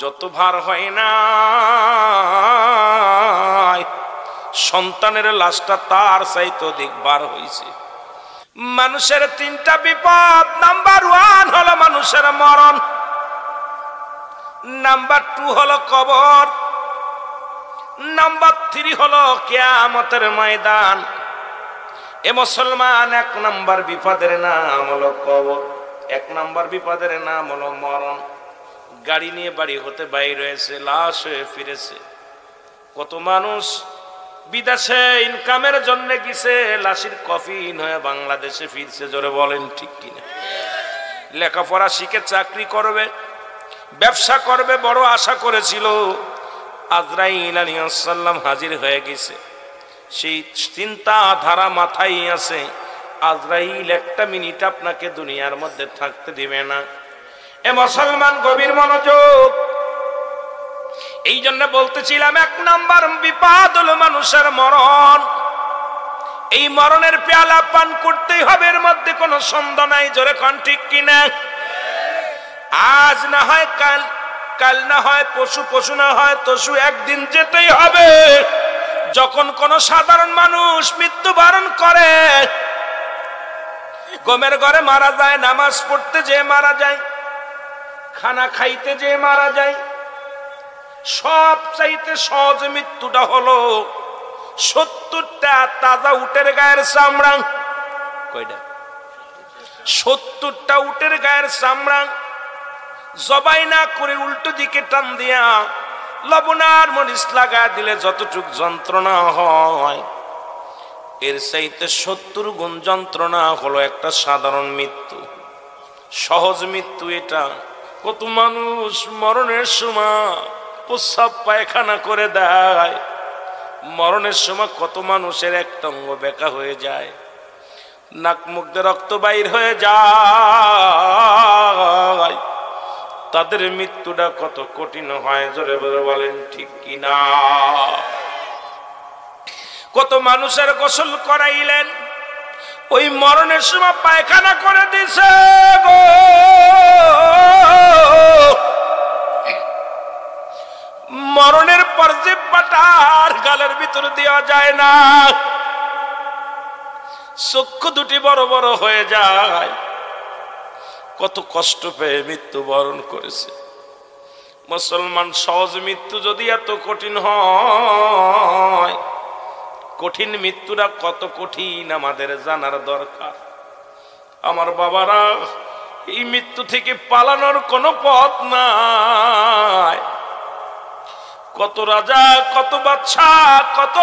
যত ভার হয় না সন্তানের লাশটা তার চাইতে অধিক ভার হয়েছে। মানুষের তিনটা বিপদ। নাম্বার 1 হলো মানুষের মরণ, নাম্বার 2 হলো কবর, নাম্বার 3 হলো কিয়ামতের ময়দান। এ মুসলমান, 1 নাম্বার বিপদের নাম হলো কবর, 1 নাম্বার বিপদের নাম হলো মরণ। গাড়ি নিয়ে বাড়ি হতে বাইরে হয়েছে, লাশ হয়ে ফিরেছে। কত মানুষ বিদেশে ইনকামের জন্য গেছে, লাশের কফিন হয়ে বাংলাদেশে ফিরছে। জোরে বলেন ঠিক কিনা? লেখাপড়া শিখে চাকরি করবে, ব্যবসা করবে, বড় আশা করেছিল। আজরাইল আলাইহিস সালাম হাজির হয়ে গেছে, সেই চিন্তা ধারা মাথায় আছে, আজরাইল একটা মিনিট আপনাকে দুনিয়ার মধ্যে থাকতে দিবে না। এ মুসলমান, গভীর মনোযোগ। এই জন্য বলতেছিলাম 1 নাম্বার বিপদ হলো মানুষের মরণ। এই মরণের পেয়ালা পান করতেই হবে, এর মধ্যে কোনো সন্দেহ নাই। জোরে কোন ঠিক কিনা? আজ না হয় কাল, কাল না হয় পশু, পশু না হয় তসু, একদিন যেতেই হবে। যখন কোন সাধারণ মানুষ মৃত্যুবরণ করে, গমের ঘরে মারা যায়, নামাজ পড়তে যে মারা যায়, খানা খাইতে যে মারা যায়, সব চাইতে সহজ মৃত্যুটা হলো 70টা তাজা উটের গায়ের চামড়া। কয়টা? 70টা উটের গায়ের চামড়া জবাই না করে উল্টো দিকে টান দিয়া লবণ আর মরিচ লাগা দিলে যতটুক যন্ত্রণা হয়, এর চাইতে 70 গুণ যন্ত্রণা হলো একটা সাধারণ মৃত্যু, সহজ মৃত্যু এটা। কত মানুষ মরণের সময় প্রস্রাব পায়খানা করে দেয়, মরণের সময় কত মানুষের একটা অঙ্গ বেঁকা হয়ে যায়, নাক মুখ দিয়ে রক্ত বাইর হয়ে যায়, তাদের মৃত্যুটা কত কঠিন হয়। জোরে জোরে বলেন ঠিক কিনা? কত মানুষের গোসল করাইলেন, ওই মরণের সময় পায়খানা করে দিছে গো, মরণের পর জিহ্বাটা আর গালের ভিতর দেওয়া যায় না, চক্ষু দুটি বড় বড় হয়ে যায়, কত কষ্ট পেয়ে মৃত্যুবরণ করেছে। মুসলমান, সহজ মৃত্যু যদি এত কঠিন হয়, কঠিন মৃত্যুটা কত কঠিন আমাদের জানার দরকার। আমার বাবারা, এই মৃত্যু থেকে পালানোর কোনো পথ নাই। কত রাজা, কত বাদশা, কত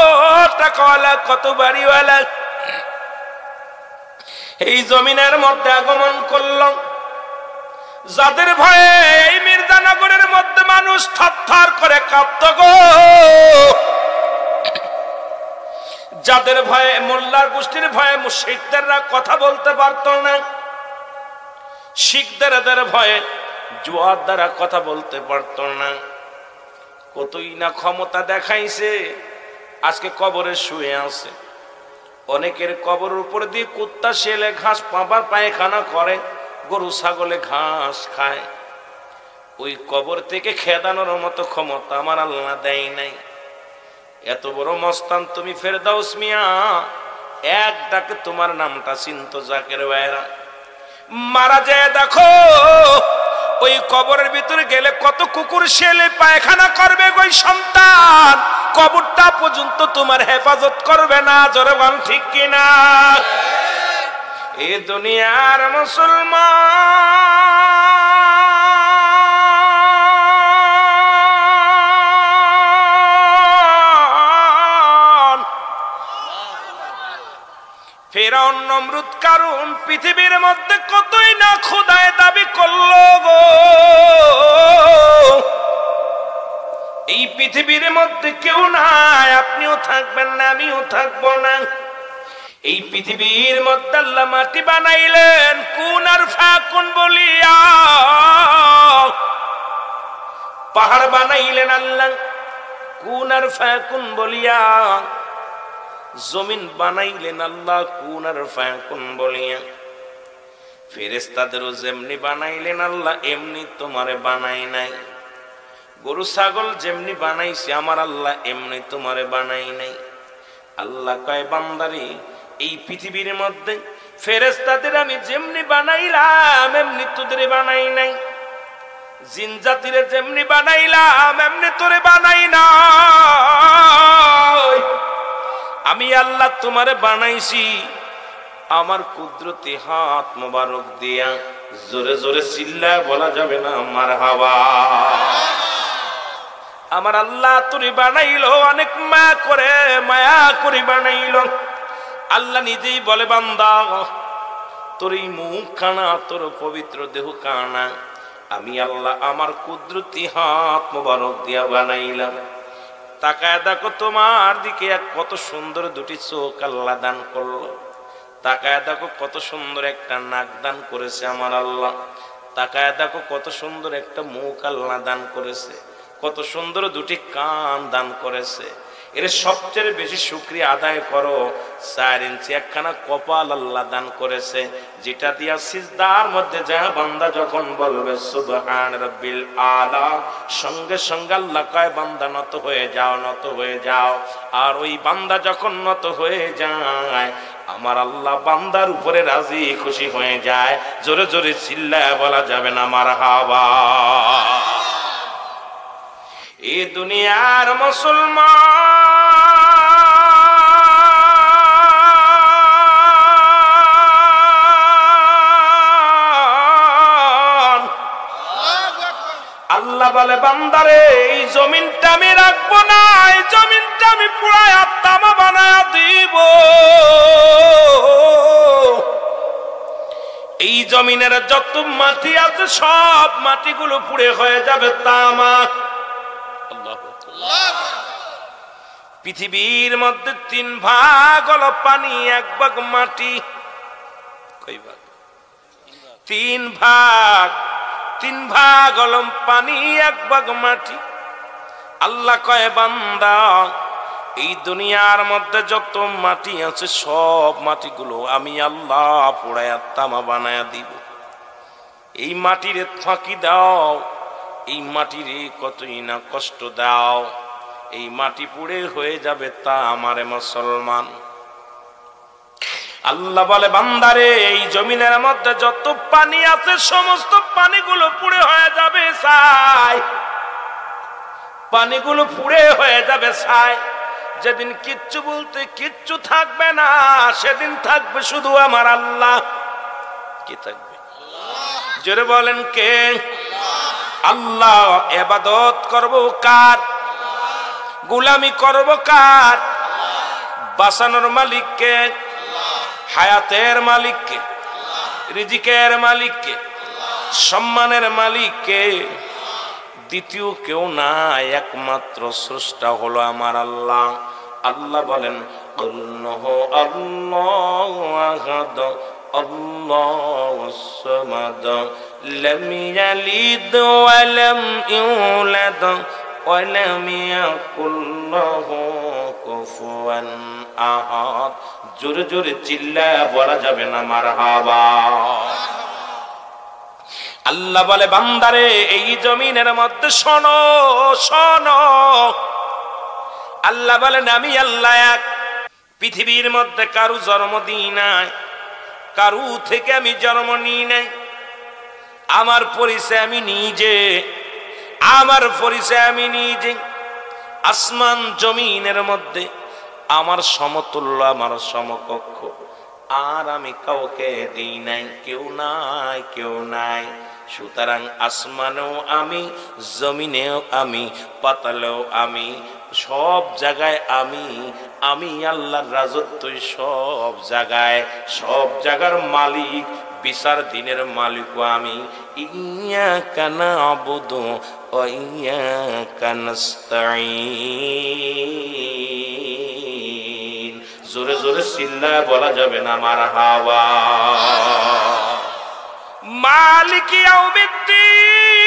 টাকাওয়ালা, কত বাড়িওয়ালা এই জমিনের মধ্যে আগমন করল, যাদের ভয়ে এই মির্জানগরের মধ্যে মানুষ থরথর করে কাঁপত গো, যাদের ভয়ে, মোল্লার গোষ্ঠীর ভয়ে মুশরিকদেররা কথা বলতে পারত না, শিখদের ভয়ে জুয়ার দ্বারা কথা বলতে পারত না, কতই না ক্ষমতা দেখাইছে, আজকে কবরে শুয়ে আছে। অনেকের কবরের উপর দিয়ে কুত্তা শেলে ঘাস পাবার পায়খানা করে, গরু ছাগলে ঘাস খায়, ওই কবর থেকে খেদানোর মতো ক্ষমতা আমার আল্লাহ দেয় নাই। এত বড় মস্তান তুমি ফেরদাউস মিয়া, এক ডাকে তোমার নামটা চিনতো জাকের ভাইরা। মারা যায় দেখো, ওই কবরের ভিতরে গেলে কত কুকুর শেলে পায়খানা করবে, ওই সন্তান কবরটা পর্যন্ত তোমার হেফাজত করবে না। জোরে বল ঠিক কিনা? এ দুনিয়ার মুসলমান, ফেরাউন, নমরুদ, কারুন পৃথিবীর মধ্যে কতই না খোদায় দাবি করলো গো, এই পৃথিবীর মধ্যে কেউ নাই, আপনিও থাকবেন না, আমিও থাকবো না। এই পৃথিবীর মধ্যে আল্লাহ মাটি বানাইলেন কুন আর ফাকুন বলিয়া, পাহাড় বানাইলেন আল্লাহ কুন আর ফাকুন বলিয়া, জমিন বানাইলেন আল্লাহ কুন আর ফাকুন বলিয়া, ফেরেশতাদেরও যেমনি বানাইলেন আল্লাহ এমনি তোমারে বানাই নাই। গরু ছাগল যেমনি বানাইছে আমার আল্লাহ এমনি তোমারে বানাই নাই। আল্লাহ কয় বান্দারে, এই পৃথিবীর মধ্যে ফেরেশতাদের আমি যেমনি বানাইলাম এমনি তোদের বানাই নাই, জিন জাতিরে যেমনি বানাইলাম এমনি তোরে বানাই নাই। আমি আল্লাহ তোমারে বানাইছি আমার কুদরতি হাত মোবারক দিয়া। জোরে জোরে চিল্লায় বলা যাবে না মারহাবা। আমার আল্লাহ তোরে বানাইলো অনেক মায়া করে বানাইলো। আল্লাহ নিজেই বলে বান্দা, তোর এই মুখ কানা, তোর পবিত্র দেহ কানা, আমি আল্লাহ আমার কুদরতি হাত মোবারক দিয়া বানাইলাম। তাকায় দেখো তোমার দিকে কত সুন্দর দুটি চোখ আল্লাহ দান করলো। তাকায় দেখো কত সুন্দর একটা নাক দান করেছে আমার আল্লাহ। তাকায় দেখো কত সুন্দর একটা মুখ আল্লাহ দান করেছে, কত সুন্দর দুটি কান দান করেছে। এর সবচেয়ে বেশি শুকরিয়া আদায় করো। 4 ইঞ্চি একখানা কপাল আল্লাহ দান করেছে, যেটা দিয়া সিজদার মধ্যে যা বান্দা যখন বলবে সুবহান রাব্বিল আলা, সঙ্গে সঙ্গে আল্লাহ কয় বান্দা নত হয়ে যাও, নত হয়ে যাও। আর ওই বান্দা যখন নত হয়ে যায়, আমার আল্লাহ বান্দার উপরে রাজি খুশি হয়ে যায়। জোরে জোরে চিল্লায় বলা যাবে না মারহাবা। এই দুনিয়ার মুসলমান, আল্লাহ বলে বান্দারে এই জমিনটা আমি রাখবো না, এই জমিনটা আমি পুরায়া তামা বানায়া দিব। এই জমিনের যত মাটি আছে সব মাটিগুলো পুড়ে হয়ে যাবে তামা। পৃথিবীর মধ্যে 3 ভাগ হলো পানি, 1 ভাগ মাটি। কই ভাগ? 3 ভাগ। 3 ভাগ হলো পানি, 1 ভাগ মাটি। আল্লাহ কয় বান্দা এই দুনিয়ার মধ্যে যত মাটি আছে সব মাটিগুলো আমি আল্লাহ পোড়ায়া তামা বানায়া দিব। এই মাটিরে ফাঁকি দাও, এই মাটিরে কতই না কষ্ট দাও, এই মাটি পুড়ে হয়ে যাবে তা আমারে মুসলমান। আল্লাহ বলে বান্দারে এই জমিনের মধ্যে যত পানি আছে সমস্ত পানিগুলো পুড়ে হয়ে যাবে ছাই, পানিগুলো পুড়ে হয়ে যাবে ছাই। যেদিন কিচ্ছু বলতে কিচ্ছু থাকবে না, সেদিন থাকবে শুধু আমার আল্লাহ। কি থাকবে? জোরে বলেন কে? আল্লাহ। ইবাদত করব কার? গোলামি করব কার? বাঁচানোর মালিক কে? হায়াতের মালিক কে? রিজিকের মালিক কে? সম্মানের মালিক কে? দ্বিতীয় কেউ না, একমাত্র স্রষ্টা হলো আমার আল্লাহ। আল্লাহ বলেন আল্লাহু আল্লাহু আহাদ আল্লাহুস সামাদ লাম ইয়ালিদ ওয়া লাম ইউলাদ ওয়া লাম ইয়াকুল লাহু কুফুয়ান আহাদ। জোরে জোরে চিল্লায়া বলা যাবে না মারহাবা। আল্লাহ বলে বান্দারে এই জমিনের মধ্যে শোনো শোনো, আল্লাহ বলেন আমি আল্লাহ এক। পৃথিবীর মধ্যে কারু জন্ম দিই নাই, কারু থেকে আমি জন্ম নিই নাই। আমার পরিচয় আমি নিজে, আমার পরিচয় আমি নিজে। আসমান জমিনের মধ্যে আমার সমতুল্য, আমার সমকক্ষ আর আমি কাউকে দিই নাই, কেউ নাই, কেউ নাই। সুতরাং আসমানেও আমি, জমিনেও আমি, পাতালেও আমি, সব জায়গায় আমি। আমি আল্লাহর রাজত্বই সব জায়গায়, সব জায়গার মালিক, বিচার দিনের মালিকও আমি। ইয়াকা না'বুদু ওয়া ইয়াকা নাস্তাঈন। জোরে জোরে চিল্লায় বলা যাবে না মারহাবা। মালিক ইয়াউমিদ্দিন,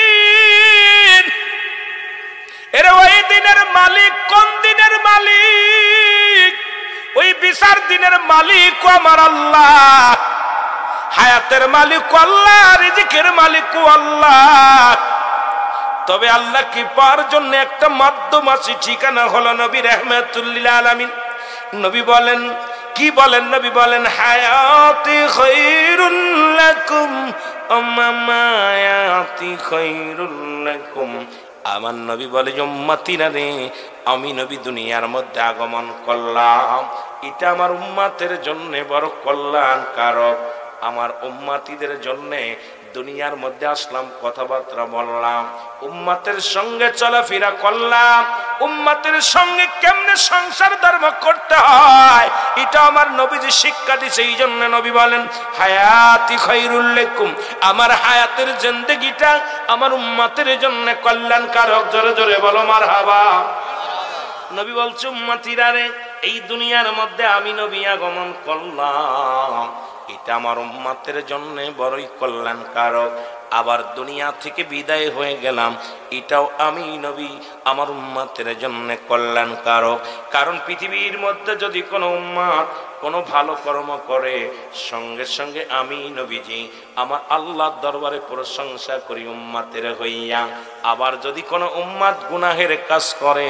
এর ওই দিনের মালিক। কোন দিনের মালিক? ওই বিচার দিনের মালিক আমার আল্লাহ। হায়াতের মালিক আল্লাহ, রিজিকের মালিক আল্লাহ। তবে আল্লাহ কি পাওয়ার জন্য একটা মাধ্যম আছে, ঠিকানা হলো নবী রাহমাতুল লিল আলামিন। নবী বলেন, কি বলেন? নবী বলেন হায়াতি খায়রুল লাকুম মামায়াতি খায়রুল লাকুম। আমার নবী বলে উম্মতিরা রে, আমি নবী দুনিয়ার মধ্যে আগমন করলাম, এটা আমার উম্মতের জন্য বড় কল্যাণকারক। আমার উম্মতিদের জন্য দুনিয়ার মধ্যে আসলাম, কথাবার্তা বললাম, উম্মতের সঙ্গে চলাফেরা করলাম, উম্মতের সঙ্গে কেমনে সংসার ধর্ম করতে হয় এটা আমার নবীজি শিক্ষা দিয়েছে। এই জন্য নবী বলেন হায়াতি খায়রুল লাকুম, আমার হায়াতের জিন্দেগিটা আমার উম্মতের জন্য কল্যাণকারক। জোরে জোরে বলো মারহাবা। নবী বলছে উম্মতিরা রে, এই দুনিয়ার মধ্যে আমি নবী আগমন করলাম, এটা আমার উম্মতের জন্য বড়ই কল্যাণকারক। আবার দুনিয়া থেকে বিদায় হয়ে গেলাম, এটাও আমি নবী আমার উম্মতের জন্য কল্যাণকারক। কারণ পৃথিবীর মধ্যে যদি কোনো উম্মত কোনো ভালো কর্ম করে, সঙ্গে সঙ্গে আমি নবীজি আমার আল্লাহর দরবারে প্রশংসা করি উম্মতের হইয়া। আবার যদি কোনো উম্মত গুনাহের কাজ করে,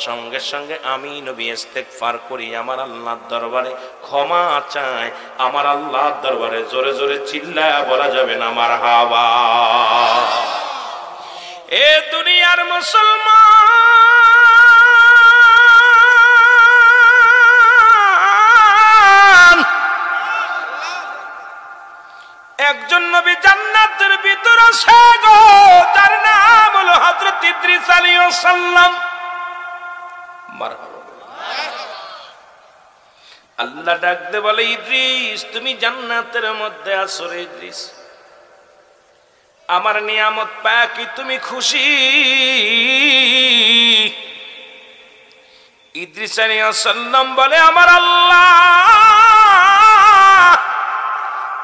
সঙ্গে সঙ্গে আমি নবী ইস্তেগফার করি আমার আল্লাহর দরবারে, ক্ষমা চাই আমার আল্লাহর দরবারে। জোরে জোরে চিল্লায়া বলা যাবে না মারহাবা। এ দুনিয়ার মুসলমান, একজন নবী জান্নাতের ভিতর আছে গো, তার নাম হলো হযরত ইদ্রিস আলাইহিস সালাম। মারহাবা। আল্লাহ ডাক দে বলে, ইদ্রিস তুমি জান্নাতের মধ্যে আছো রে ইদ্রিস, আমার নিয়ামত পায় কি তুমি খুশি? ইদ্রিস আলাইহিস সালাম বলে, আমার আল্লাহ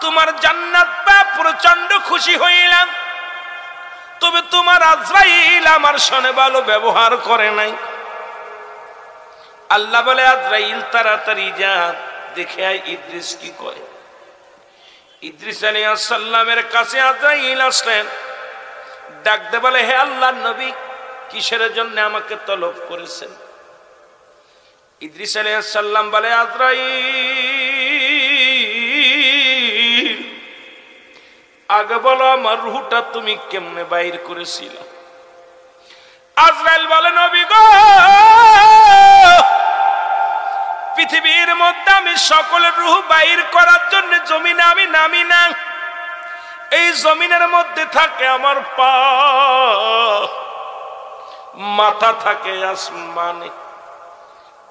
তোমার জান্নাত পায় প্রচন্ড খুশি হইলাম, তবে তোমার আজরাইল আমার সনে ভালো ব্যবহার করে নাই। আল্লাহ বলে, আজরাইল তাড়াতাড়ি যা, দেখে আয় ইদ্রিস কি কয়। ইদ্রিস আলাইহিস সালামের কাছে আজরাইল আসলেন, ডাকতে বলে, হে আল্লাহর নবী কিসের জন্য আমাকে তলব করেছেন? ইদ্রিস আলাইহিস সালাম বলে, আজরাইল আগে বলো আমার রূহটা তুমি কেমনে বাইর করেছিল? আজরাইল বলে, নবী গো পৃথিবীর মধ্যে আমি সকলের রূহ বাইর করার জন্য জমিনে আমি নামি না, এই জমিনের মধ্যে থাকে আমার পা, মাথা থাকে আসমানে।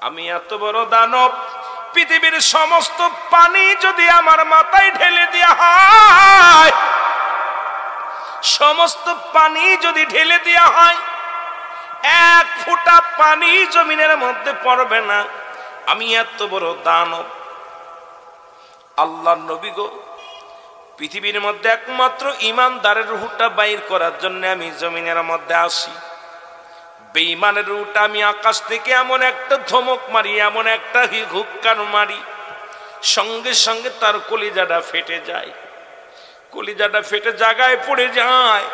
আমি এত বড় দানব, পৃথিবীর সমস্ত পানি যদি আমার মাথায় ঢেলে দেয়া হয়, সমস্ত পানি যদি ঢেলে দেয়া হয়, এক ফোঁটা পানি জমিনের মধ্যে পড়বে না। আমি এত বড় দানব। আল্লাহর নবী গো পৃথিবীর মধ্যে একমাত্র ইমানদারের রূহটা বাইর করার জন্য আমি জমিনের মধ্যে আসি। বেঈমানের রূহটা আমি আকাশ থেকে এমন একটা ধমক মারি, এমন একটা হুক্কার মারি, সঙ্গে সঙ্গে তার কলিজাটা ফেটে যায়, কলিজাটা ফেটে জায়গায় পড়ে যায়।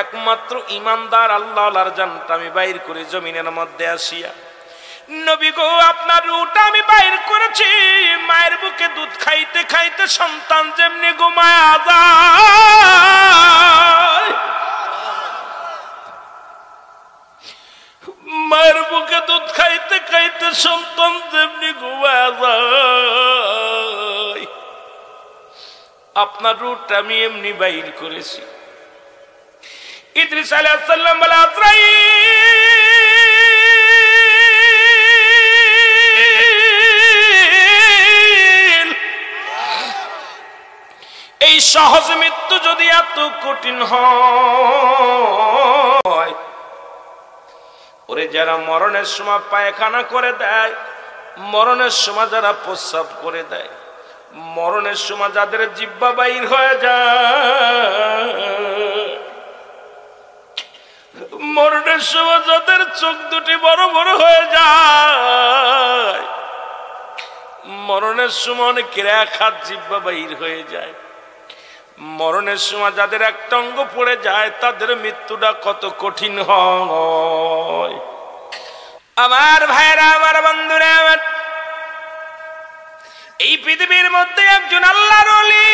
একমাত্র ইমানদার আল্লাহর জানটা আমি বাইর করে জমিনের মধ্যে আসিয়া, নবী গো আপনার রূহটা আমি বাইর করেছি। মায়ের বুকে দুধ খাইতে খাইতে সন্তান যেমনি ঘুমায়া যায়, মায়ের বুকে দুধ খাইতে খাইতে সন্তান যেমনি ঘুমায়া যায়, আপনার রূহটা আমি এমনি বাইর করেছি। ইদ্রিস আলাইহিস সালাম বলে, আজরাইল এই সহজ মৃত্যু যদি এত কঠিন হয়, ওরে যারা মরণের সময় পায়খানা করে দেয়, মরণের সময় যারা প্রস্রাব করে দেয়, মরণের সময় যাদের জিহ্বা বাইর হয়ে যায়, মরণের সময় যাদের চোখ দুটি বড় বড় হয়ে যায়, মরণের সময় অনেকের এক হাত জিহ্বা বাইর হয়ে যায়, মরণের সময় যাদের একটা অঙ্গ পড়ে যায়, তাদের মৃত্যুটা কত কঠিন হয়। আমার ভাইরা, আমার বন্ধুরা, আমার এই পৃথিবীর মধ্যে একজন আল্লাহর ওলি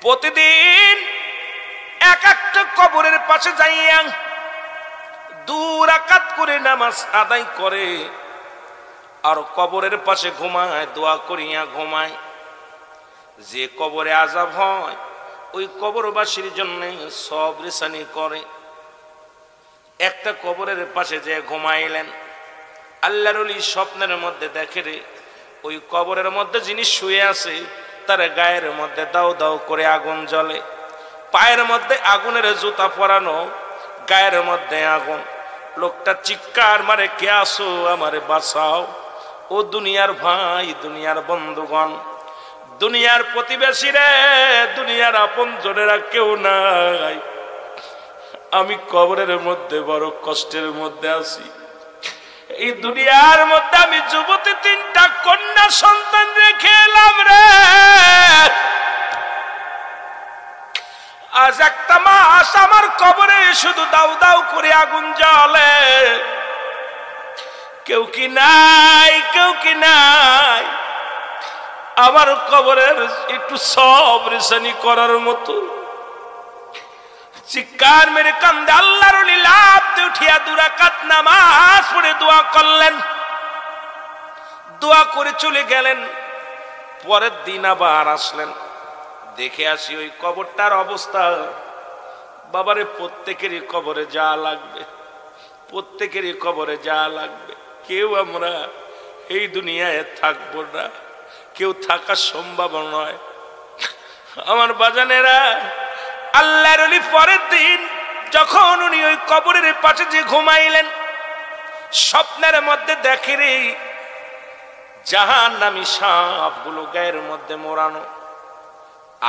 প্রতিদিন এক একটা কবরের পাশে যাইয়া 2 রাকাত করে নামাজ আদায় করে, আর কবরের পাশে ঘুমায়, দোয়া করিয়া ঘুমায়। যে কবরে আযাব হয় ওই কবরবাসীর জন্য সব রেসানি করে। একটা কবরের পাশে যে ঘুমাইলেন, আল্লাহর ওলি স্বপ্নের মধ্যে দেখে রে ওই কবরের মধ্যে যিনি শুয়ে আছে তার গায়ের মধ্যে দাও দাও করে আগুন জ্বলে, পায়ের মধ্যে আগুনের জুতা পরানো, গায়ের মধ্যে আগুন। লোকটা চিৎকার মারে, কে আসো আমারে বাঁচাও। ও দুনিয়ার ভাই, দুনিয়ার বন্ধুগণ, দুনিয়ার প্রতিবেশী রে, দুনিয়ার আপনজনেরা কেউ নাই, আমি কবরের মধ্যে বড় কষ্টের মধ্যে আছি। এই দুনিয়ার মধ্যে আমি যুবতী 3টা কন্যা সন্তান রেখে এলাম রে। আজ একটা মাস আমার কবরে শুধু দাউ দাউ করে আগুন জ্বলে। কেউ কি নাই, কেউ কি নাই আমার কবরের একটু সবরেশানি করার মতো? চিৎকার মেরে কান্দে আল্লাহর ওলি লাফ দিয়ে উঠিয়া 2 রাকাত নামাজ পড়ে দোয়া করলেন। দোয়া করে চলে গেলেন। পরের দিন আবার আসলেন, দেখে আসি ওই কবরটার অবস্থা। বাবারে, প্রত্যেকেরই কবরে যা লাগবে, প্রত্যেকেরই কবরে যা লাগবে। কেউ আমরা এই দুনিয়ায় থাকবো না, কেউ থাকা সম্ভব নয়। আমার বাজানেরা, আল্লাহর ওলি পরের দিন যখন উনি ওই কবরের পাশে যে ঘুমাইলেন, স্বপ্নের মধ্যে দেখে রে জাহান্নামী সাপগুলো গায়ের মধ্যে মোড়ানো,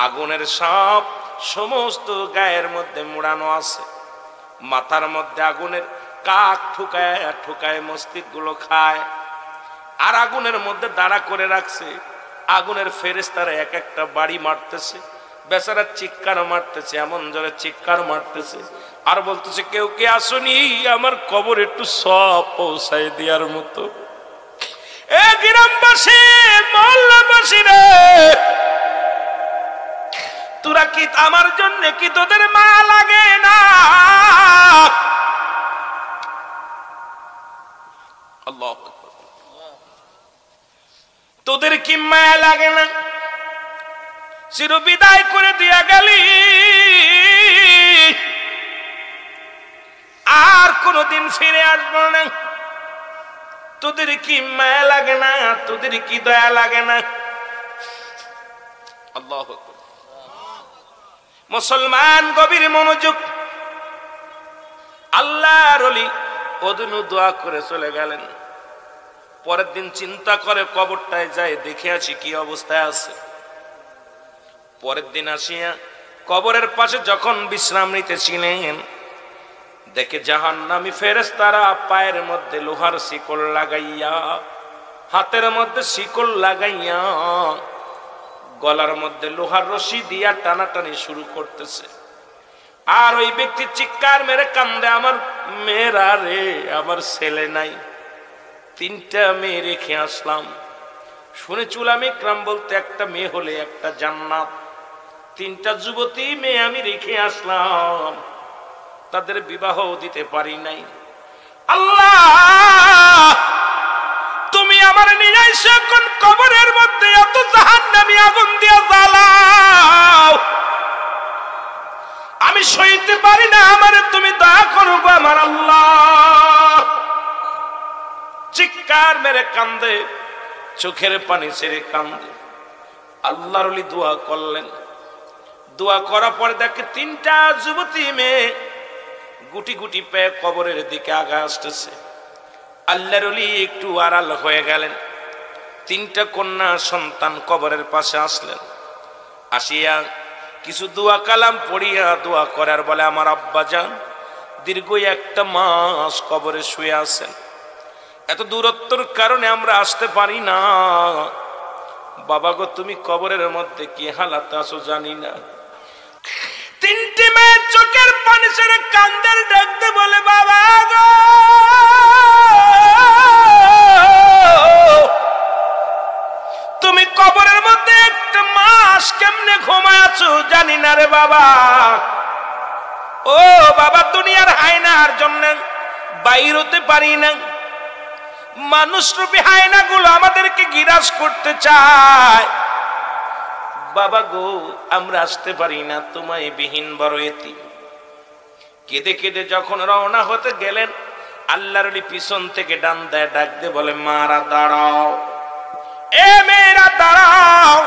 আগুনের সাপ সমস্ত গায়ের মধ্যে মোড়ানো আছে। মাথার মধ্যে আগুনের কাক ঠুকায় ঠুকায় মস্তিষ্কগুলো খায়, আর আগুনের মধ্যে দাঁড়া করে রাখছে। আগুনের ফেরেশতারা এক একটা বাড়ি মারতেছে, বেচারা চিৎকার মারতেছে, এমন জোরে চিৎকার মারতেছে আর বলতেছে, কেউ কে আসুনি, আমার কবর একটু সব পৌঁছায় দেওয়ার মতো। এ গ্রামবাসী, মহল্লাবাসী রে, তোরা কি আমার জন্য কি তোদের মায়া লাগে না? আল্লাহু আকবার। তোদের কি মায়া লাগে না? চির বিদায় করে দিয়া গেলি, আর কোনদিন ফিরে আসবো না। তোদের কি মায়া লাগে না? তোদের কি দয়া লাগে না? আল্লাহু আকবার। মুসলমান গভীর মনোযোগ। আল্লাহর ওলি ওদিন দোয়া করে চলে গেলেন। পরের দিন চিন্তা করে কবরটায় যায় দেখে আসি কি অবস্থায় আছে। পরের দিন আসিয়া কবরের পাশে যখন বিশ্রাম নিতেছিলেন, দেখে জাহান্নামী ফেরেশতারা পায়ের মধ্যে লোহার শিকল লাগাইয়া, হাতের মধ্যে শিকল লাগাইয়া, গলার মধ্যে লোহার রশি দিয়া টানাটানি শুরু করতেছে। আর ওই ব্যক্তি চিৎকার মেরে কান্দে, আমার মেয়েরা রে, আমার ছেলে নাই, 3টা মেয়ে রেখে আসলাম। শুনে উলামা ইকরাম বলতে, একটা মেয়ে হলে একটা জান্নাত। 3টা যুবতী মেয়ে আমি রেখে আসলাম, তাদের বিবাহ দিতে পারি নাই। আল্লাহ, তুমি আমার নিয়ে আইসা কোন কবরের মধ্যে এত জাহান্নামী আগুন দিয়া জ্বালাও, আমি সইতে পারি না, আমারে তুমি দয়া করো আমার আল্লাহ। চিৎকার মেরে কান্দে, চোখের পানি ছেড়ে কান্দে। আল্লাহর ওলি দোয়া করলেন। দোয়া করার পরে দেখে 3টা যুবতী মেয়ে গুটি গুটি পেয়ে কবরের দিকে আগা আসতেছে। আল্লাহর ওলি একটু আড়াল হয়ে গেলেন। 3টা কন্যা সন্তান কবরের পাশে আসলেন। আসিয়া কিছু দোয়া কালাম পড়িয়া দোয়া করার বলে, আমার আব্বাজান দীর্ঘ 1 মাস কবরে শুয়ে আছেন, এত দূরত্বর কারণে আমরা আসতে পারি না। বাবা গো, তুমি কবরের মধ্যে কি হালাতে আছো জানি না। 3টি মেয়ে চোখের পানি ছেড়ে কান্দের ডাকতে বলে, বাবা গো, তুমি কবরের মধ্যে 1 মাস কেমনে ঘুমায় আছো জানি না রে বাবা। ও বাবা, দুনিয়ার হায়নার জন্য বাইর হতে পারি না, মানুষ রূপী হায়না গুলো আমাদেরকে গিরাস করতে চায়। বাবা গো, আমরা আসতে পারি না, তোমায় বিহীন বড় এতিম। কেঁদে কেঁদে যখন রওনা হতে গেলেন, আল্লাহর ওলি পিছন থেকে ডান দেয়, ডাক দিয়ে বলে, মারা দাঁড়াও, এ মেয়েরা দাঁড়াও।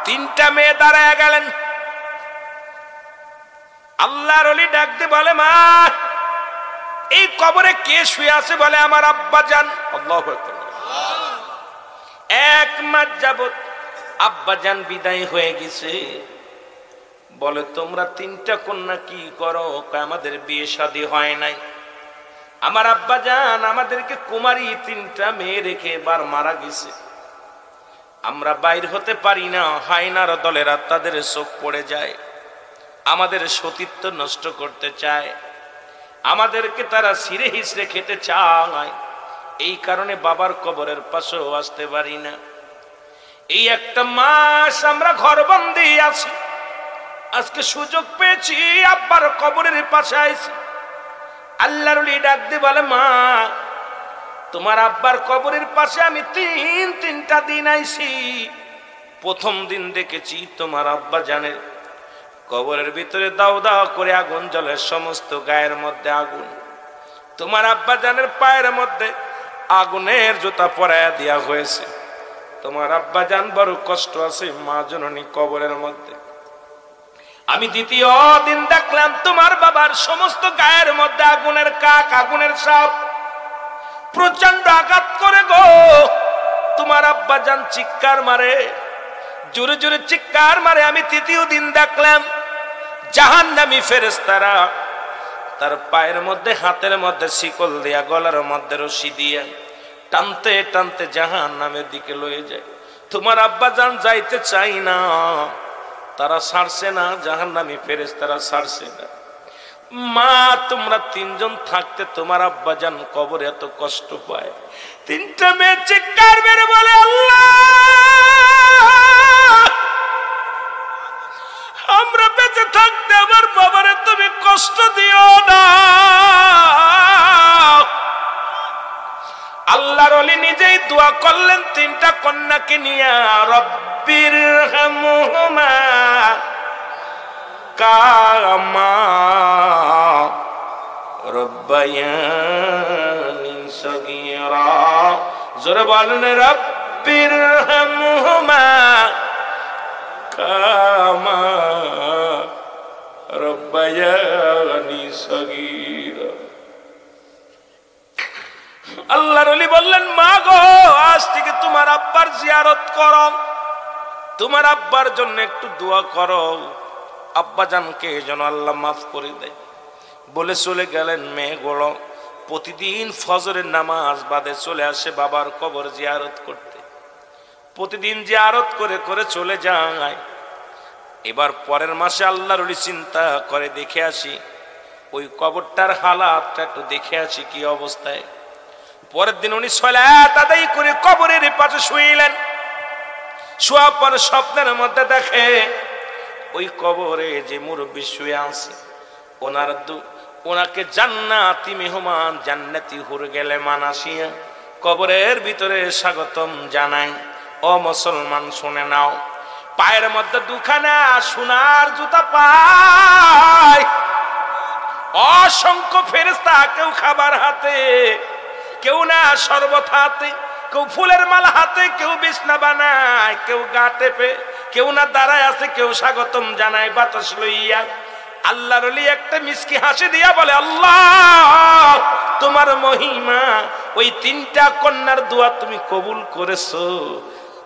3টা মেয়ে দাঁড়ায় গেলেন। আল্লাহর ওলি ডাক দিয়ে বলে, মা, এই কবরে কে শুয়ে আছে? বলে, আমার আব্বা জান। আল্লাহু আকবার। 1 মাস যাবত আব্বাজান বিদায় হয়ে গেছে। বলে তোমরা তিনটা কন্যা কি করো? আমাদের বিয়ে শাদী হয় নাই। আমার আব্বাজান আমাদেরকে কুমারী তিনটা মেয়ে রেখে এবার মারা গেছে। আমরা বাইর হতে পারি না, হায়নার দলেরা তাদের চোখ পড়ে যায়, আমাদের সতীত্ব নষ্ট করতে চায়, আমাদেরকে তারা ছিঁড়ে হিঁচড়ে খেতে চায়। এই কারণে বাবার কবরের পাশেও আসতে পারি না। এই একটা মাস আমরা ঘরবন্দি আছি। আজকে সুযোগ পেয়েছি, আব্বার কবরের পাশে আইছি। আল্লাহর ওলি ডাক দিয়ে বলে, মা তোমার আব্বার কবরের পাশে আমি তিনটা দিন আইছি। প্রথম দিন দেখেছি তোমার আব্বা জানের কবরের ভিতরে দাও দাও করে আগুন জ্বলে, সমস্ত গায়ের মধ্যে আগুন। তোমার আব্বা জানের পায়ের মধ্যে আগুনের জুতা পরাইয়া দেওয়া হয়েছে। তোমার আব্বা জান বড় কষ্ট আছে মা জননী কবরের মধ্যে। আমি দ্বিতীয় দিন দেখলাম তোমার বাবার সমস্ত গায়ের মধ্যে আগুনের কাক, আগুনের সাপ, প্রচন্ড আঘাত করে গো। তোমার আব্বা জান চিৎকার মারে, জোরে জোরে চিৎকার মারে। আমি তৃতীয় দিন দেখলাম জাহান্নামী ফেরেশতারা তার পায়ের মধ্যে হাতের মধ্যে শিকল দিয়া, গলার মধ্যে রশি দিয়া টানতে টানতে জাহান্নামের দিকে লয়ে যায়। তোমার আব্বা জান যাইতে চাই না, তারা ছাড়ছে না, জাহান্নামী ফেরেশতারা ছাড়ছে না। মা তোমরা তিনজন থাকতে তোমার আব্বা জান কবরে এত কষ্ট পায়। তিনটা মেয়ে চিৎকার মেরে বলে, আল্লাহ আমরা বেঁচে থাকতে আমার বাবারে তুমি কষ্ট দিও না। আল্লাহর ওলি নিজেই দোয়া করলেন তিনটা কন্যাকে নিয়ে, রব্বির হামহুমা কামা রব্বায়ানি সগীরা। জোরে বলেন, রব্বির হামহুমা কামা রব্বায়ানি সগীরা। আল্লাহর ওলি বললেন, মা গো আজ থেকে তোমার আব্বার জিয়ারত করো, তোমার আব্বার জন্য একটু দোয়া করো, আব্বা জানকে যেন আল্লাহ মাফ করে দেয়। বলে চলে গেলেন। মেয়েগুলো প্রতিদিন ফজরের নামাজ বাদে চলে আসে বাবার কবর জিয়ারত করতে। প্রতিদিন জিয়ারত করে করে চলে যায়। এবার পরের মাসে আল্লাহর ওলি চিন্তা করে দেখে আসি ওই কবরটার হালাতটা, একটু দেখে আসি কি অবস্থায়। পরের দিন উনি সালাত আদায় করে কবরের পাশে শুইলেন। শোয়ার পর স্বপ্নের মধ্যে দেখে ওই কবরে যে মুরব্বী শুয়ে আছে, ওনাকে জান্নাতি মেহমান, জান্নাতি হুর গেলে মানাসিয়া কবরের ভিতরে স্বাগতম জানাই। ও মুসলমান শুনে নাও, পায়ের মধ্যে দুখানা সোনার জুতা পায়, অসংখ্য ফেরেশতা, কেউ খাবার হাতে, কেউ না শরবত হাতে, কেউ ফুলের মালা হাতে, কেউ বিছনা বানায়, কেউ গা টেপে, কেউ না দাঁড়ায় আছে, কেউ স্বাগতম জানায় বাতাস লইয়া। আল্লাহর ওলি একটা মিষ্টি হাসি দিয়া বলে, আল্লাহ তোমার মহিমা, ওই তিনটা কন্যার দোয়া তুমি কবুল করেছো,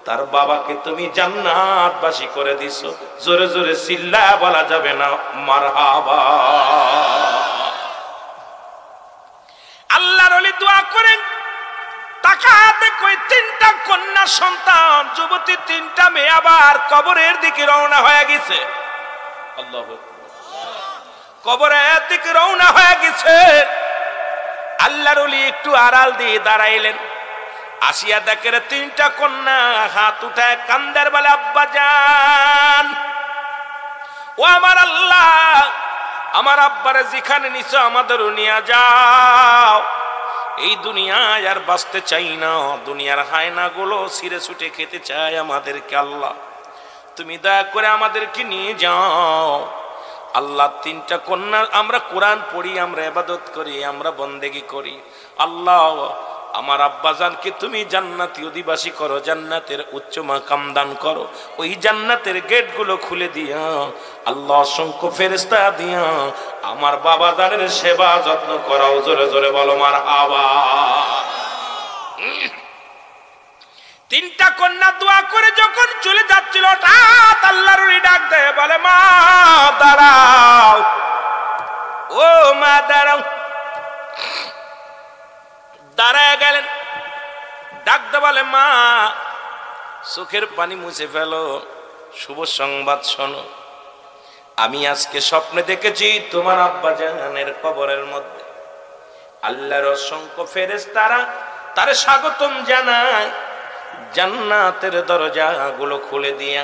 তার বাবাকে তুমি জান্নাতবাসী করে দিছো। জোরে জোরে চিল্লা বলা যাবে না মারহাবা। আল্লাহর ওলি দোয়া করেন, তাকাতে কই তিনটা কন্যা সন্তান, যুবতী তিনটা মেয়ে আবার কবরের দিকে রওনা হয়ে গেছে। আল্লাহু আকবার। কবরের দিকে রওনা হয়ে গেছে। আল্লাহর ওলি একটু আড়াল দিয়ে দাঁড়াইলেন। আসিয়া দেখে তিনটা কন্যা হাত উঠায় কান্দার বলে, আব্বা জান, ও আমার আল্লাহ, আমার আব্বারে যেখানে নিছো আমাদেরও নিয়ে যাও। এই দুনিয়ায় আর বাঁচতে চাই না, দুনিয়ার হায়না গুলো ছিঁড়ে ছুটে খেতে চায় আমাদেরকে। আল্লাহ তুমি দয়া করে আমাদেরকে নিয়ে যাও। আল্লাহ তিনটা কন্যা, আমরা কোরআন পড়ি, আমরা ইবাদত করি, আমরা বন্দেগী করি। আল্লাহ আমার আব্বাজানকে তুমি জান্নাতি অধিবাসী করো, জান্নাতের উচ্চ মাকাম দান করো, ওই জান্নাতের গেট গুলো খুলে দিয়া আল্লাহ অসংখ্য ফেরেশতা দিয়া আমার বাবাজানের সেবা যত্ন করাও। জোরে জোরে বলো মারহাবা। তিনটা কন্যা দোয়া করে যখন চলে যাচ্ছিল হঠাৎ আল্লাহর ওলি ডাক দেয়, বলে মা দাঁড়াও, ও মা দাঁড়াও। দাঁড়ায় গেলেন, ডাকতে বলে মা চোখের পানি মুছে ফেলো, শুভ সংবাদ শোনো। আমি আজকে স্বপ্নে দেখেছি তোমার আব্বা জানের কবরের মধ্যে আল্লাহর অসংখ্য ফেরেশতারা তারে স্বাগতম জানায়, জান্নাতের দরজাগুলো খুলে দিয়া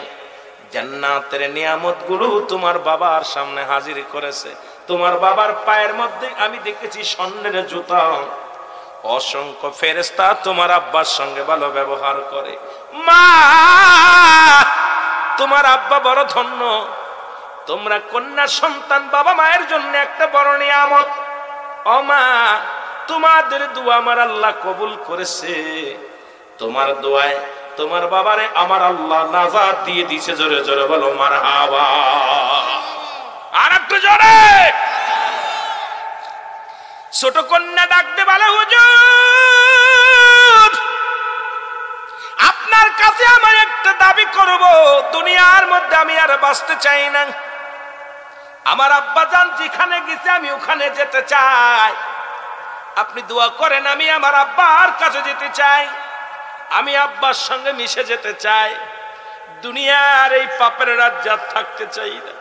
জান্নাতের নিয়ামতগুলো তোমার বাবার সামনে হাজির করেছে। তোমার বাবার পায়ের মধ্যে আমি দেখেছি স্বর্ণের জুতা। অসংখ্য ফেরেশতা তোমার আব্বার সঙ্গে ভালো ব্যবহার করে। মা তোমার আব্বা বড় ধন্য, তোমরা কন্যা সন্তান বাবা মায়ের জন্য একটা বড় নিয়ামত। ও মা তোমাদের দোয়া আমার আল্লাহ কবুল করেছে, তোমার দোয়ায় তোমার বাবারে আমার আল্লাহ নাজাত দিয়ে দিয়েছে। জোরে জোরে বলো মারহাবা। আর একটু জোরে। ছোট কন্যা ডাকতে বলে হুজুর আপনার কাছে আমার একটা দাবি করব, দুনিয়ার মধ্যে আমি আর বাঁচতে চাই না। আমার আব্বা জান যেখানে গেছে আমি ওখানে যেতে চাই। আপনি দোয়া করেন আমি আমার আব্বার কাছে যেতে চাই, আমি আব্বার সঙ্গে মিশে যেতে চাই। দুনিয়ার এই পাপের রাজ্যে থাকতে চাই না,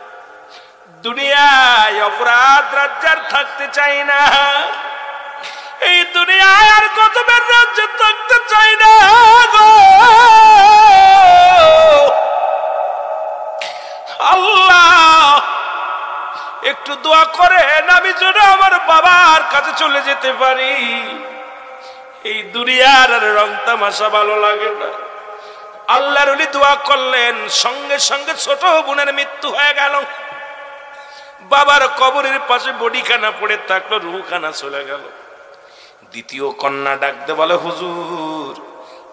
দুনিয়ায় অপরাধ রাজ্যে থাকতে চাই না, এই দুনিয়ায় আর গজবের রাজ্যে থাকতে চাই না গো। আল্লাহ একটু দোয়া করেন আমি যেন আমার বাবার কাছে চলে যেতে পারি। এই দুনিয়ার রং তামাশা ভালো লাগে না। আল্লাহর ওলি দোয়া করলেন, সঙ্গে সঙ্গে ছোট বোনের মৃত্যু হয়ে গেল। বাবার কবরের পাশে বডিখানা পড়ে থাকলো, রুহখানা চলে গেল। দ্বিতীয় কন্যা ডাকতে বলে হুজুর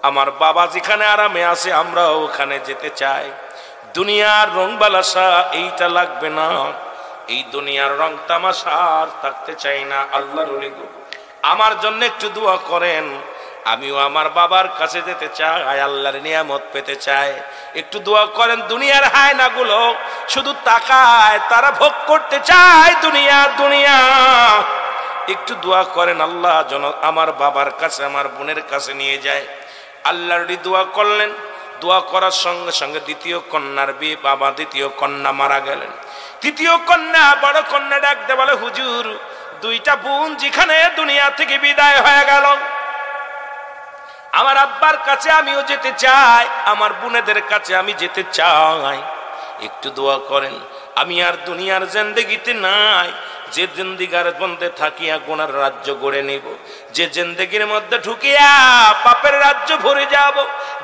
আমার বাবা যেখানে আরামে আছে আমরা ওখানে যেতে চাই। দুনিয়ার রং বালাসা এইটা লাগবে না, এই দুনিয়ার রং তামাশা আর থাকতে চাই না। আল্লাহর ওলি গো আমার জন্য একটু দোয়া করেন, আমিও আমার বাবার কাছে যেতে চাই, আল্লাহর নিয়ামত পেতে চাই। একটু দোয়া করেন। দুনিয়ার হায়নাগুলো শুধু তাকায়, তারা ভোগ করতে চায় দুনিয়া দুনিয়া। একটু দোয়া করেন আল্লাহ যেন আমার বাবার কাছে আমার বোনের কাছে নিয়ে যায়। আল্লাহর দোয়া করলেন। দোয়া করার সঙ্গে সঙ্গে দ্বিতীয় কন্যার বিয়ে, বাবা দ্বিতীয় কন্যা মারা গেলেন। তৃতীয় কন্যা বড় কন্যা ডাকতে বলে হুজুর দুইটা বোন যেখানে দুনিয়া থেকে বিদায় হয়ে গেল, আমার আব্বার কাছে আমিও যেতে চাই, আমার বোনেদের কাছে আমি যেতে চাই। একটু দোয়া করেন আমি আর দুনিয়ার জিন্দেগিতে নাই, যে জিন্দিগার বন্ধে থাকিয়া গুনার রাজ্য গড়ে নিব, যে জিন্দেগির মধ্যে ঢুকিয়া পাপের রাজ্য ভরে যাব।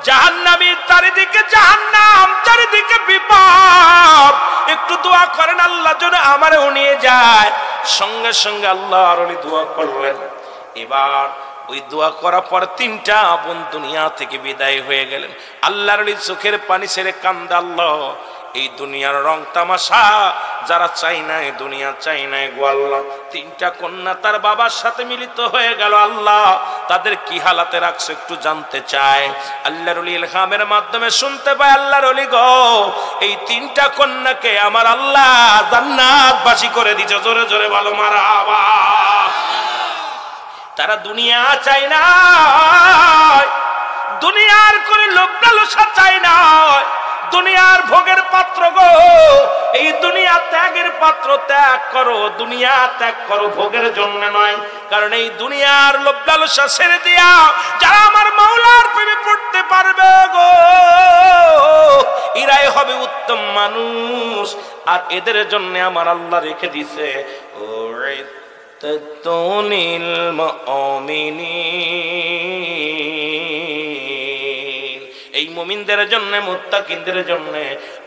জাহান্নামী চারিদিকে জাহান্নাম, চারিদিকে বিপদ। একটু দোয়া করেন আল্লাহ যেন আমারও নিয়ে যায়। সঙ্গে সঙ্গে আল্লাহর ওলি দোয়া করলেন। এবার ওই দোয়া করার পর তিনটা বোন দুনিয়া থেকে বিদায় হয়ে গেলেন। আল্লাহর ওলি চোখের পানি ছেড়ে কান্দে, আল্লাহ এই দুনিয়ার রং তামাশা যারা চাই না, এই দুনিয়া চাই না গো আল্লাহ। তিনটা কন্যা তার বাবার সাথে মিলিত হয়ে গেল, আল্লাহ তাদের কি হালাতে রাখছে একটু জানতে চায়। আল্লাহর ওলি ইলহামের মাধ্যমে শুনতে পায়, আল্লাহর ওলি গো এই তিনটা কন্যাকে আমার আল্লাহ জান্নাতবাসী করে দিয়েছে। জোরে জোরে ভালো মারহাবা। তারা দুনিয়া চাই না, দুনিয়ার কোন লোভ লালসা চাই না, দুনিয়ার ভোগের পাত্র গো, এই দুনিয়া ত্যাগের পাত্র। ত্যাগ করো, দুনিয়া ত্যাগ করো, ভোগের জন্য নয়। কারণ এই দুনিয়ার লোভ লালসা ছেড়ে দিয়া যারা আমার মাওলার প্রেমে পড়তে পারবে গো, এরাই হবে উত্তম মানুষ। আর এদের জন্য আমার আল্লাহ রেখে দিছে তাতুনিল মুমিনিন, এই মুমিনদের জন্য, মুত্তাকিনদের জন্য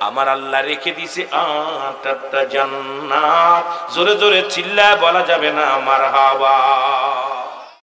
আমার আল্লাহ রেখে দিছে 8টা জান্নাত। জোরে জোরে চিল্লা বলা যাবে না মারহাবা।